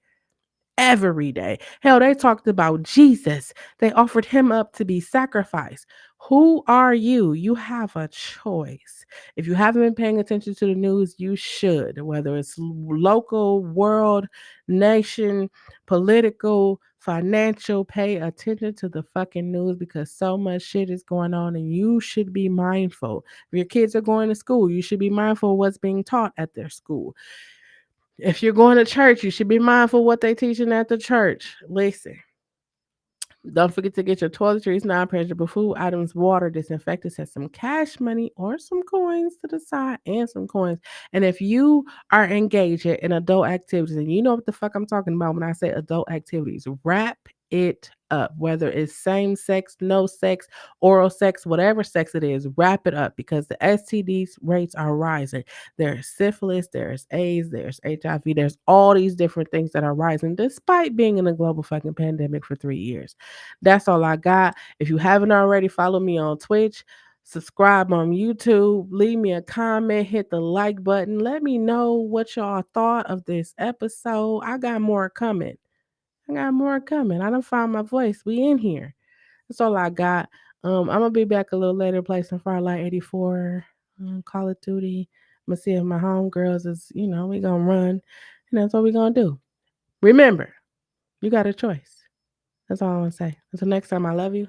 A: every day. Hell, they talked about Jesus. They offered him up to be sacrificed. Who are you? You have a choice. If you haven't been paying attention to the news, you should, whether it's local, world, nation, political, financial. Pay attention to the fucking news because so much shit is going on and you should be mindful. If your kids are going to school, you should be mindful of what's being taught at their school. If you're going to church, you should be mindful what they teaching at the church. Listen, don't forget to get your toiletries, non-perishable food items, water, disinfectants, and some cash money or some coins to the side and some coins. And if you are engaged in adult activities, and you know what the fuck I'm talking about when I say adult activities, wrap it up. Whether it's same sex, no sex, oral sex, whatever sex it is, wrap it up because the STD rates are rising. There's syphilis, there's AIDS, there's HIV, there's all these different things that are rising despite being in a global fucking pandemic for 3 years. That's all I got. If you haven't already, follow me on Twitch, subscribe on YouTube, leave me a comment, hit the like button. Let me know what y'all thought of this episode. I got more coming. I got more coming. I done found my voice. We in here. That's all I got. I'm gonna be back a little later, play some Firelight 84, Call of Duty. I'm gonna see if my homegirls is, we gonna run. And that's what we gonna do. Remember, you got a choice. That's all I wanna say. Until next time, I love you.